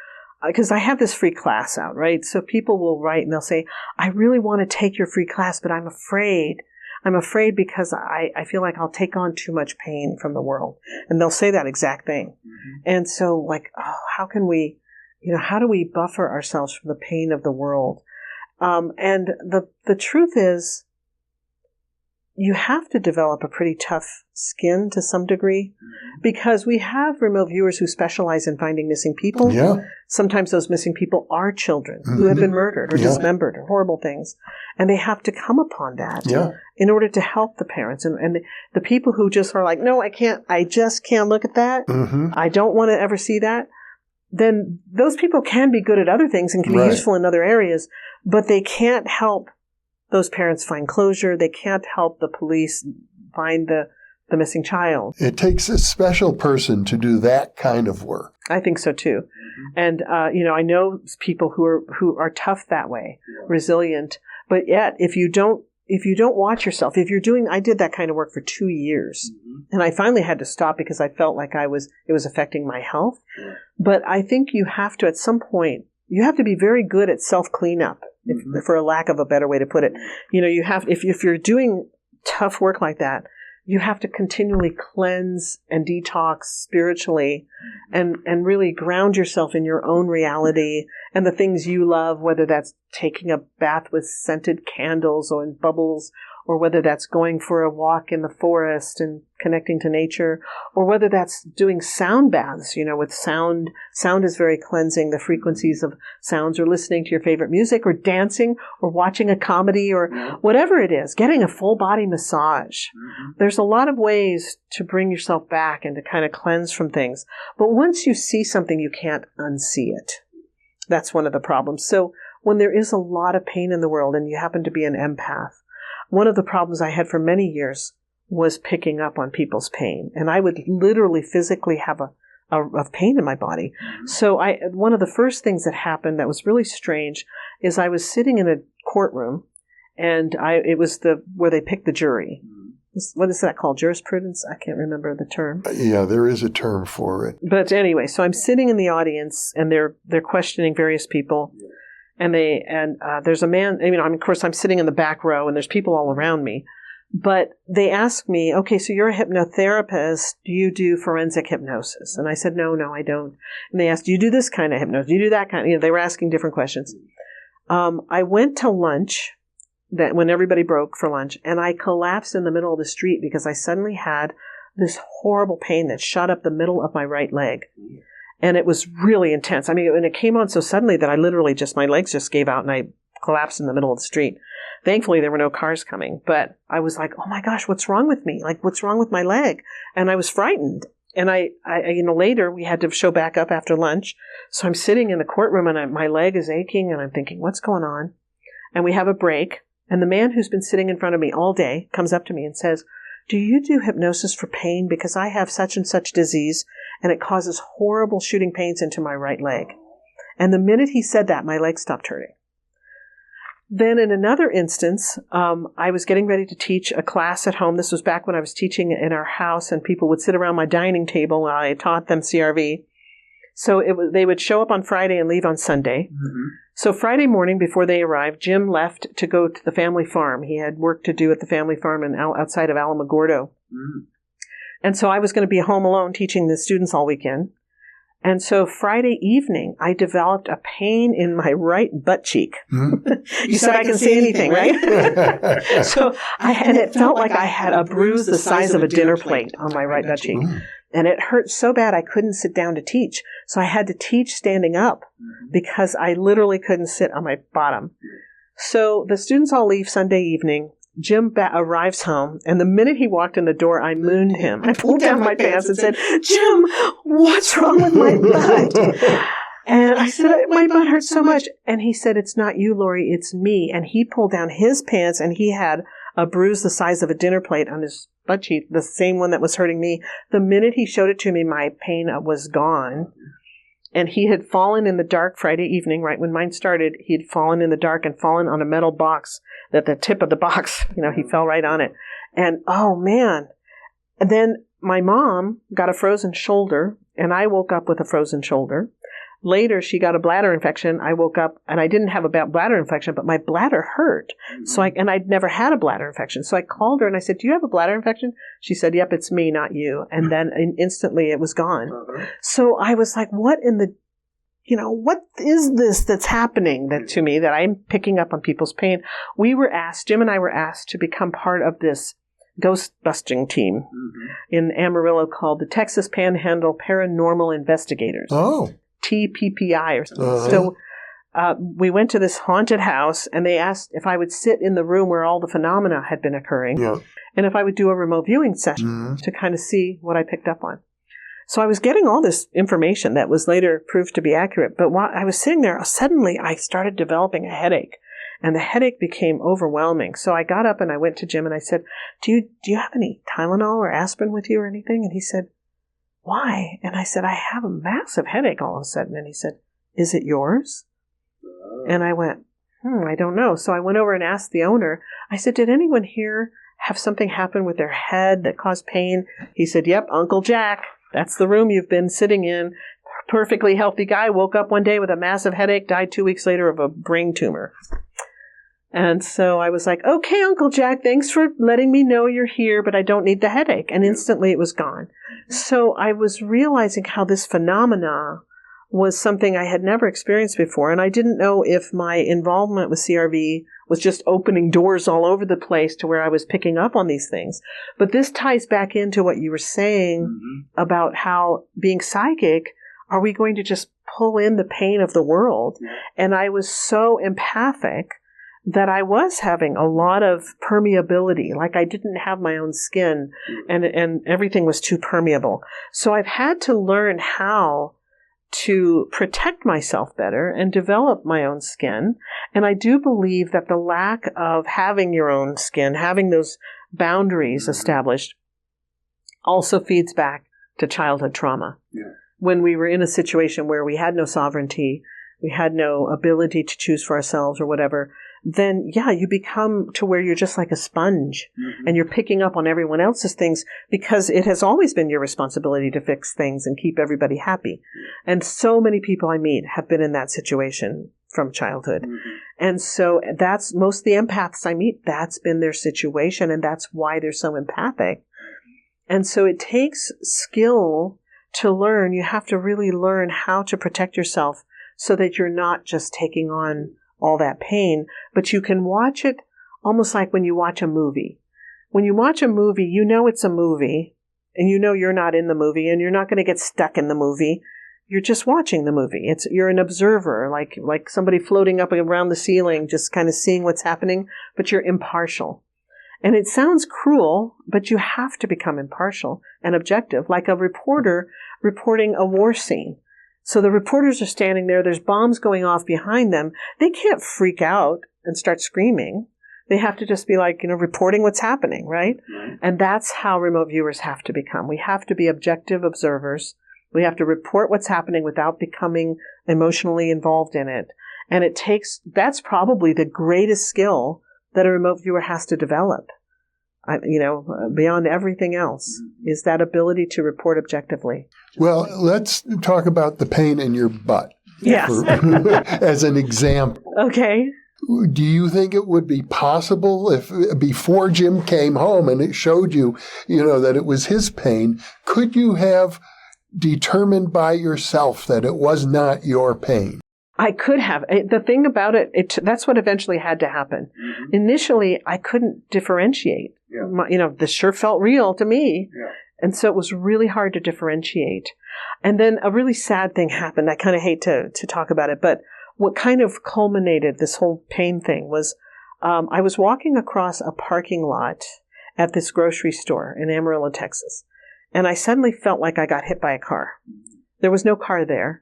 because I have this free class out, right? So people will write and they'll say, I really want to take your free class, but I'm afraid. I'm afraid because I feel like I'll take on too much pain from the world. And they'll say that exact thing. Mm-hmm. And so how can we, how do we buffer ourselves from the pain of the world? And the truth is, you have to develop a pretty tough skin to some degree, because we have remote viewers who specialize in finding missing people. Yeah. Sometimes those missing people are children who have been murdered or dismembered or horrible things. And they have to come upon that in order to help the parents. And the people who just are like, no, I just can't look at that. I don't want to ever see that. Then those people can be good at other things and can be useful in other areas, but they can't help those parents find closure. They can't help the police find the missing child. It takes a special person to do that kind of work. I think so too. And, I know people who are tough that way, resilient, but yet if you don't watch yourself, I did that kind of work for 2 years, and I finally had to stop because I felt like it was affecting my health. But I think you have to, at some point, you have to be very good at self-cleanup, for a lack of a better way to put it. You have, if you're doing tough work like that, you have to continually cleanse and detox spiritually and really ground yourself in your own reality and the things you love, whether that's taking a bath with scented candles or in bubbles, or whether that's going for a walk in the forest and connecting to nature, or whether that's doing sound baths, with sound. Sound is very cleansing, the frequencies of sounds, or listening to your favorite music, or dancing, or watching a comedy, or whatever it is, getting a full body massage. There's a lot of ways to bring yourself back and to kind of cleanse from things. But once you see something, you can't unsee it. That's one of the problems. So when there is a lot of pain in the world and you happen to be an empath, one of the problems I had for many years was picking up on people's pain. And I would literally physically have a pain in my body. So one of the first things that happened that was really strange is I was sitting in a courtroom, and it was where they picked the jury. What is that called? Jurisprudence? I can't remember the term. Yeah, there is a term for it. But anyway, so I'm sitting in the audience, and they're questioning various people. And there's a man, of course, I'm sitting in the back row, and there's people all around me. But they asked me, okay, so you're a hypnotherapist. Do you do forensic hypnosis? And I said, no, I don't. And they asked, do you do this kind of hypnosis? Do you do that kind of? They were asking different questions. I went to lunch when everybody broke for lunch, and I collapsed in the middle of the street because I suddenly had this horrible pain that shot up the middle of my right leg. And it was really intense. And it came on so suddenly that I literally my legs just gave out and I collapsed in the middle of the street. Thankfully, there were no cars coming, but I was like, oh my gosh, what's wrong with me? Like, what's wrong with my leg? And I was frightened. And I later we had to show back up after lunch. So I'm sitting in the courtroom and my leg is aching and I'm thinking, what's going on? And we have a break. And the man who's been sitting in front of me all day comes up to me and says, do you do hypnosis for pain? Because I have such and such disease, and it causes horrible shooting pains into my right leg. And the minute he said that, my leg stopped hurting. Then in another instance, I was getting ready to teach a class at home. This was back when I was teaching in our house, and people would sit around my dining table while I taught them CRV. So they would show up on Friday and leave on Sunday. So Friday morning before they arrived, Jim left to go to the family farm. He had work to do at the family farm outside of Alamogordo. And so I was going to be home alone teaching the students all weekend. And so Friday evening, I developed a pain in my right butt cheek. You said I can see anything, right? And it felt like I had a bruise the size of a dinner plate on my right butt cheek. And it hurt so bad I couldn't sit down to teach. So I had to teach standing up because I literally couldn't sit on my bottom. So the students all leave Sunday evening. Jim arrives home, and the minute he walked in the door, I mooned him. I pulled down my pants and said, Jim, what's wrong with my butt? And I said, my butt hurts so much. And he said, it's not you, Lori, it's me. And he pulled down his pants, and he had a bruise the size of a dinner plate on his butt cheek, the same one that was hurting me. The minute he showed it to me, my pain was gone. And he had fallen in the dark Friday evening, right when mine started. He had fallen in the dark and fallen on a metal box, that the tip of the box, he fell right on it. And, oh, man. And then my mom got a frozen shoulder, and I woke up with a frozen shoulder. Later, she got a bladder infection. I woke up, and I didn't have a bladder infection, but my bladder hurt. And I'd never had a bladder infection. So I called her, and I said, do you have a bladder infection? She said, yep, it's me, not you. And then instantly it was gone. So I was like, what is this that's happening to me, that I'm picking up on people's pain? Jim and I were asked to become part of this ghost busting team in Amarillo called the Texas Panhandle Paranormal Investigators. Oh. TPPI or something. So we went to this haunted house, and they asked if I would sit in the room where all the phenomena had been occurring, and if I would do a remote viewing session to kind of see what I picked up on. So I was getting all this information that was later proved to be accurate, but while I was sitting there, suddenly I started developing a headache, and the headache became overwhelming. So I got up and I went to Jim and I said, do you have any Tylenol or aspirin with you or anything? And he said, why? And I said, I have a massive headache all of a sudden. And he said, is it yours? And I went, I don't know. So I went over and asked the owner. I said, did anyone here have something happen with their head that caused pain? He said, yep, Uncle Jack. That's the room you've been sitting in. Perfectly healthy guy, woke up one day with a massive headache, died 2 weeks later of a brain tumor. And so I was like, okay, Uncle Jack, thanks for letting me know you're here, but I don't need the headache. And instantly it was gone. So I was realizing how this phenomena was something I had never experienced before. And I didn't know if my involvement with CRV was just opening doors all over the place to where I was picking up on these things. But this ties back into what you were saying about how being psychic, are we going to just pull in the pain of the world? And I was so empathic that I was having a lot of permeability, like I didn't have my own skin, and everything was too permeable. So I've had to learn how to protect myself better and develop my own skin. And I do believe that the lack of having your own skin, having those boundaries established, also feeds back to childhood trauma. When we were in a situation where we had no sovereignty, we had no ability to choose for ourselves or whatever, then you become to where you're just like a sponge and you're picking up on everyone else's things because it has always been your responsibility to fix things and keep everybody happy. And so many people I meet have been in that situation from childhood. And so that's most of the empaths I meet, that's been their situation, and that's why they're so empathic. And so it takes skill to learn. You have to really learn how to protect yourself so that you're not just taking on all that pain, but you can watch it almost like when you watch a movie. When you watch a movie, you know it's a movie, and you know you're not in the movie, and you're not going to get stuck in the movie. You're just watching the movie. You're an observer, like somebody floating up around the ceiling, just kind of seeing what's happening, but you're impartial. And it sounds cruel, but you have to become impartial and objective, like a reporter reporting a war scene. So the reporters are standing there, there's bombs going off behind them. They can't freak out and start screaming. They have to just be reporting what's happening, right? And that's how remote viewers have to become. We have to be objective observers. We have to report what's happening without becoming emotionally involved in it. And that's probably the greatest skill that a remote viewer has to develop. Beyond everything else, is that ability to report objectively. Well, let's talk about the pain in your butt. Yes. As an example. Okay. Do you think it would be possible if before Jim came home and it showed you, that it was his pain, could you have determined by yourself that it was not your pain? I could have. The thing about it, that's what eventually had to happen. Initially, I couldn't differentiate. This sure felt real to me. And so it was really hard to differentiate. And then a really sad thing happened. I kind of hate to talk about it, but what kind of culminated this whole pain thing was I was walking across a parking lot at this grocery store in Amarillo, Texas. And I suddenly felt like I got hit by a car. There was no car there.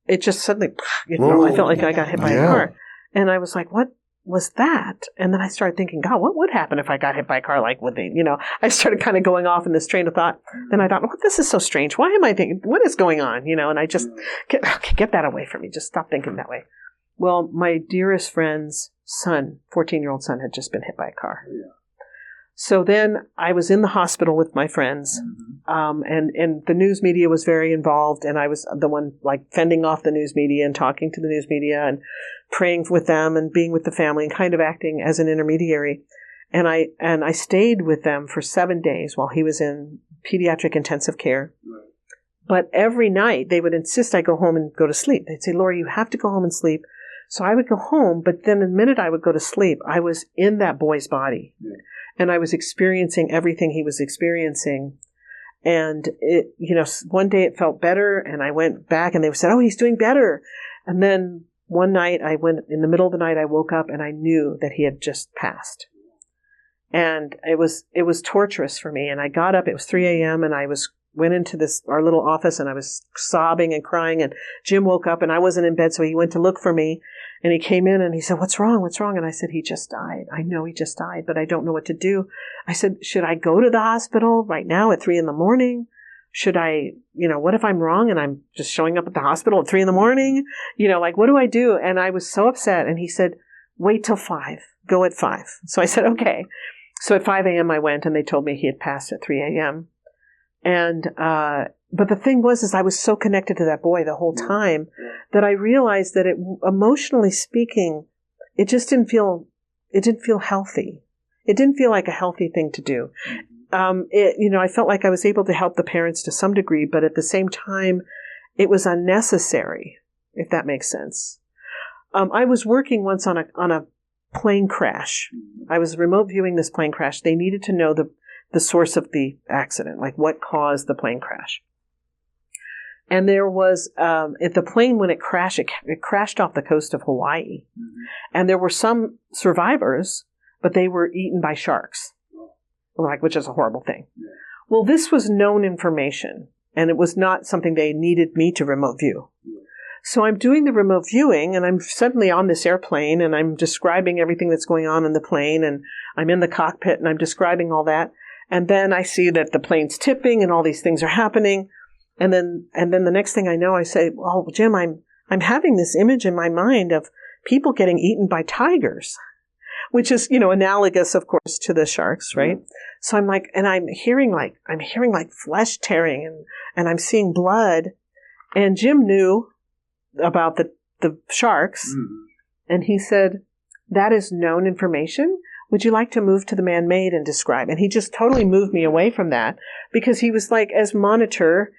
It just suddenly, I felt like I got hit by a car. And I was like, what was that? And then I started thinking, God, what would happen if I got hit by a car? I started kind of going off in this train of thought. Then I thought, this is so strange. Why am I thinking, what is going on? And I just, get that away from me. Just stop thinking that way. Well, my dearest friend's son, 14-year-old son, had just been hit by a car. So then I was in the hospital with my friends, and the news media was very involved, and I was the one fending off the news media and talking to the news media and praying with them and being with the family and kind of acting as an intermediary. And I stayed with them for 7 days while he was in pediatric intensive care. But every night they would insist I go home and go to sleep. They'd say, Lori, you have to go home and sleep. So I would go home, but then the minute I would go to sleep, I was in that boy's body. and I was experiencing everything he was experiencing. And one day it felt better, and I went back, and they said, "Oh, he's doing better." And then one night in the middle of the night, I woke up and I knew that he had just passed. And it was torturous for me. And I got up, it was 3 a.m. and I went into our little office, and I was sobbing and crying, and Jim woke up and I wasn't in bed. So he went to look for me, and he came in and he said, "What's wrong? What's wrong?" And I said, "He just died. I know he just died, but I don't know what to do." I said, "Should I go to the hospital right now at 3 a.m? Should I, what if I'm wrong and I'm just showing up at the hospital at 3 a.m? What do I do?" And I was so upset. And he said, "Wait till 5. Go at 5. So I said, "Okay." So at 5 a.m. I went, and they told me he had passed at 3 a.m. And, but the thing was, I was so connected to that boy the whole time that I realized that emotionally speaking, it just didn't feel healthy. It didn't feel like a healthy thing to do. I felt like I was able to help the parents to some degree, but at the same time, it was unnecessary, if that makes sense. I was working once on a plane crash. I was remote viewing this plane crash. They needed to know the source of the accident, like what caused the plane crash. And there was, the plane, when it crashed off the coast of Hawaii. Mm-hmm. And there were some survivors, but they were eaten by sharks, which is a horrible thing. Yeah. Well, this was known information, and it was not something they needed me to remote view. Yeah. So I'm doing the remote viewing, and I'm suddenly on this airplane, and I'm describing everything that's going on in the plane, and I'm in the cockpit, and I'm describing all that. And then I see that the plane's tipping, and all these things are happening. And then the next thing I know, I say, "Oh, Jim, I'm having this image in my mind of people getting eaten by tigers," which is, analogous, of course, to the sharks, right? Mm-hmm. So I'm like, and I'm hearing like flesh tearing, and I'm seeing blood. And Jim knew about the sharks, mm-hmm. and he said, "That is known information. Would you like to move to the man-made and describe?" And he just totally moved me away from that, because he was like, as monitor,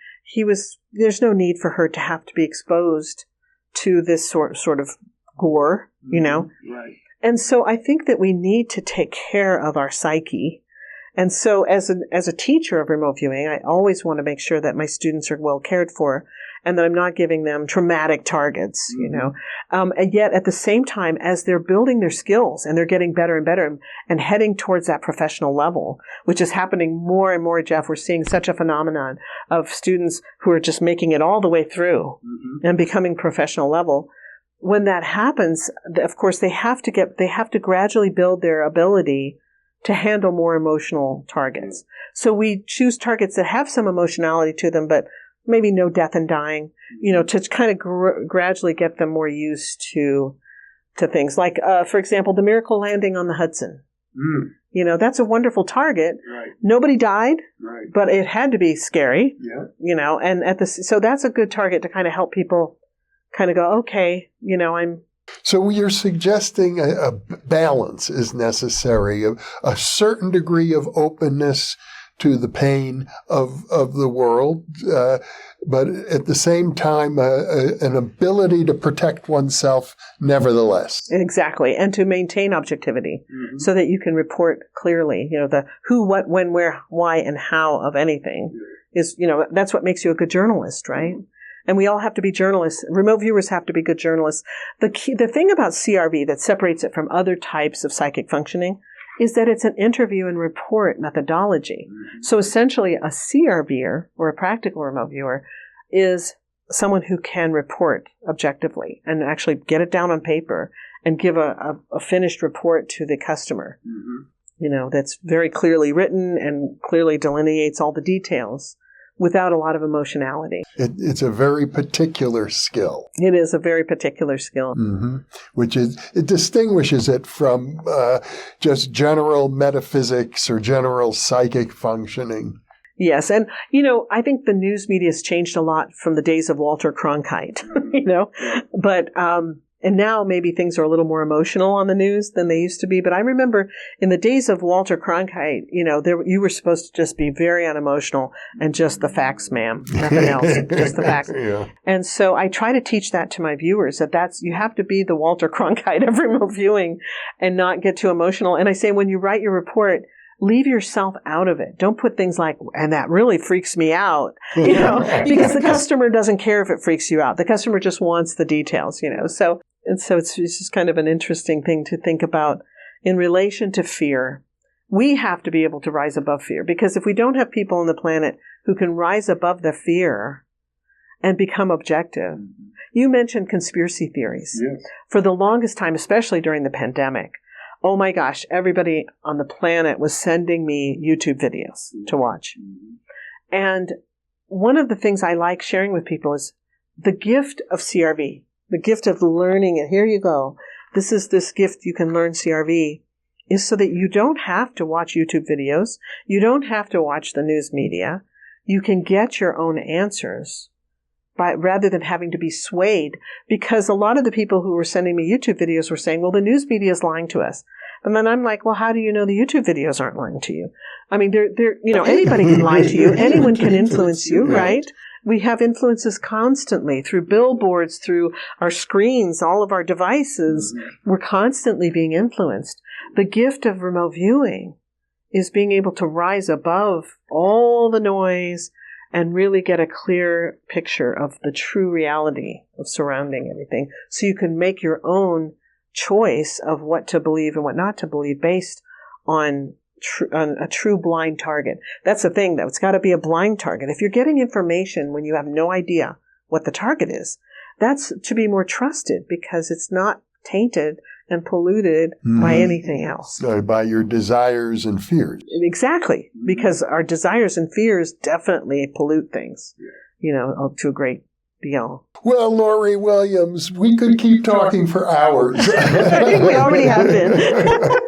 there's no need for her to have to be exposed to this sort of gore, Right. And so I think that we need to take care of our psyche. And so as a teacher of remote viewing, I always want to make sure that my students are well cared for, and that I'm not giving them traumatic targets, mm-hmm. And yet at the same time, as they're building their skills and they're getting better and better and heading towards that professional level, which is happening more and more, Jeff, we're seeing such a phenomenon of students who are just making it all the way through, mm-hmm. and becoming professional level. When that happens, of course, they have to gradually build their ability to handle more emotional targets. So we choose targets that have some emotionality to them, but maybe no death and dying, to kind of gradually get them more used to things. Like, for example, the miracle landing on the Hudson. Mm. That's a wonderful target. Right. Nobody died, right. But it had to be scary, yeah. And so that's a good target to kind of help people kind of go, okay, So you're suggesting a balance is necessary, a certain degree of openness to the pain of the world, but at the same time, an ability to protect oneself nevertheless. Exactly, and to maintain objectivity, mm-hmm. so that you can report clearly, the who, what, when, where, why, and how of anything is, that's what makes you a good journalist, right? Mm-hmm. And we all have to be journalists. Remote viewers have to be good journalists. The thing about CRV that separates it from other types of psychic functioning is that it's an interview and report methodology. Mm-hmm. So essentially, a CRVer, or a practical remote viewer, is someone who can report objectively and actually get it down on paper and give a finished report to the customer. Mm-hmm. That's very clearly written and clearly delineates all the details, without a lot of emotionality. It's a very particular skill. It is a very particular skill. Mm-hmm. It distinguishes it from just general metaphysics or general psychic functioning. Yes. And, I think the news media has changed a lot from the days of Walter Cronkite, but, and now maybe things are a little more emotional on the news than they used to be. But I remember in the days of Walter Cronkite, you were supposed to just be very unemotional and just the facts, ma'am, nothing else, just the facts. Yeah. And so I try to teach that to my viewers, you have to be the Walter Cronkite of remote viewing and not get too emotional. And I say, when you write your report, leave yourself out of it. Don't put things like, and that really freaks me out, because the customer doesn't care if it freaks you out. The customer just wants the details, So it's just kind of an interesting thing to think about in relation to fear. We have to be able to rise above fear, because if we don't have people on the planet who can rise above the fear and become objective. You mentioned conspiracy theories. Yes. For the longest time, especially during the pandemic, oh my gosh, everybody on the planet was sending me YouTube videos to watch. And one of the things I like sharing with people is the gift of CRV, the gift of learning. And here you go. This is this gift you can learn CRV, is so that you don't have to watch YouTube videos. You don't have to watch the news media. You can get your own answers rather than having to be swayed, because a lot of the people who were sending me YouTube videos were saying, well, the news media is lying to us. And then I'm like, well, how do you know the YouTube videos aren't lying to you? I mean, anybody can lie to you. Anyone can influence you, right? We have influences constantly through billboards, through our screens, all of our devices. We're constantly being influenced. The gift of remote viewing is being able to rise above all the noise and really get a clear picture of the true reality of surrounding everything. So you can make your own choice of what to believe and what not to believe based on a true blind target. That's the thing, though. It's got to be a blind target. If you're getting information when you have no idea what the target is, that's to be more trusted, because it's not tainted and polluted by anything else. By your desires and fears. Exactly, because our desires and fears definitely pollute things, to a great deal. Well, Lori Williams, we could keep talking for hours. I think we already have been.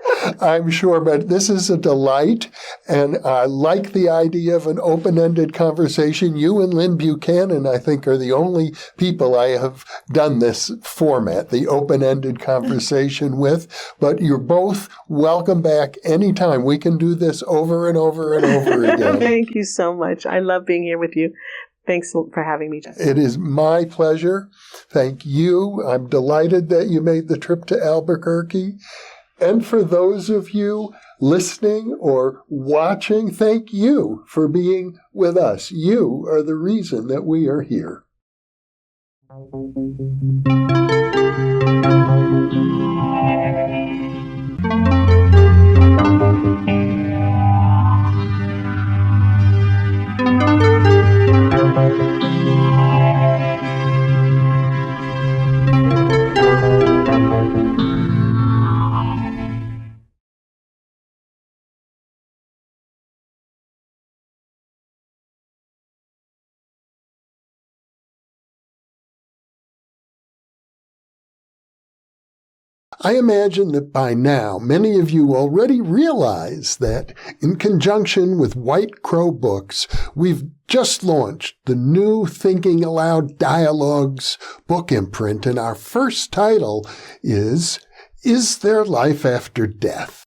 I'm sure, but this is a delight, and I like the idea of an open-ended conversation. You and Lynn Buchanan, I think, are the only people I have done this format, the open-ended conversation with, but you're both welcome back anytime. We can do this over and over and over again. Thank you so much. I love being here with you. Thanks for having me, Justin. It is my pleasure. Thank you. I'm delighted that you made the trip to Albuquerque. And for those of you listening or watching, thank you for being with us. You are the reason that we are here. I imagine that by now, many of you already realize that in conjunction with White Crow Books, we've just launched the new Thinking Aloud Dialogues book imprint, and our first title is There Life After Death?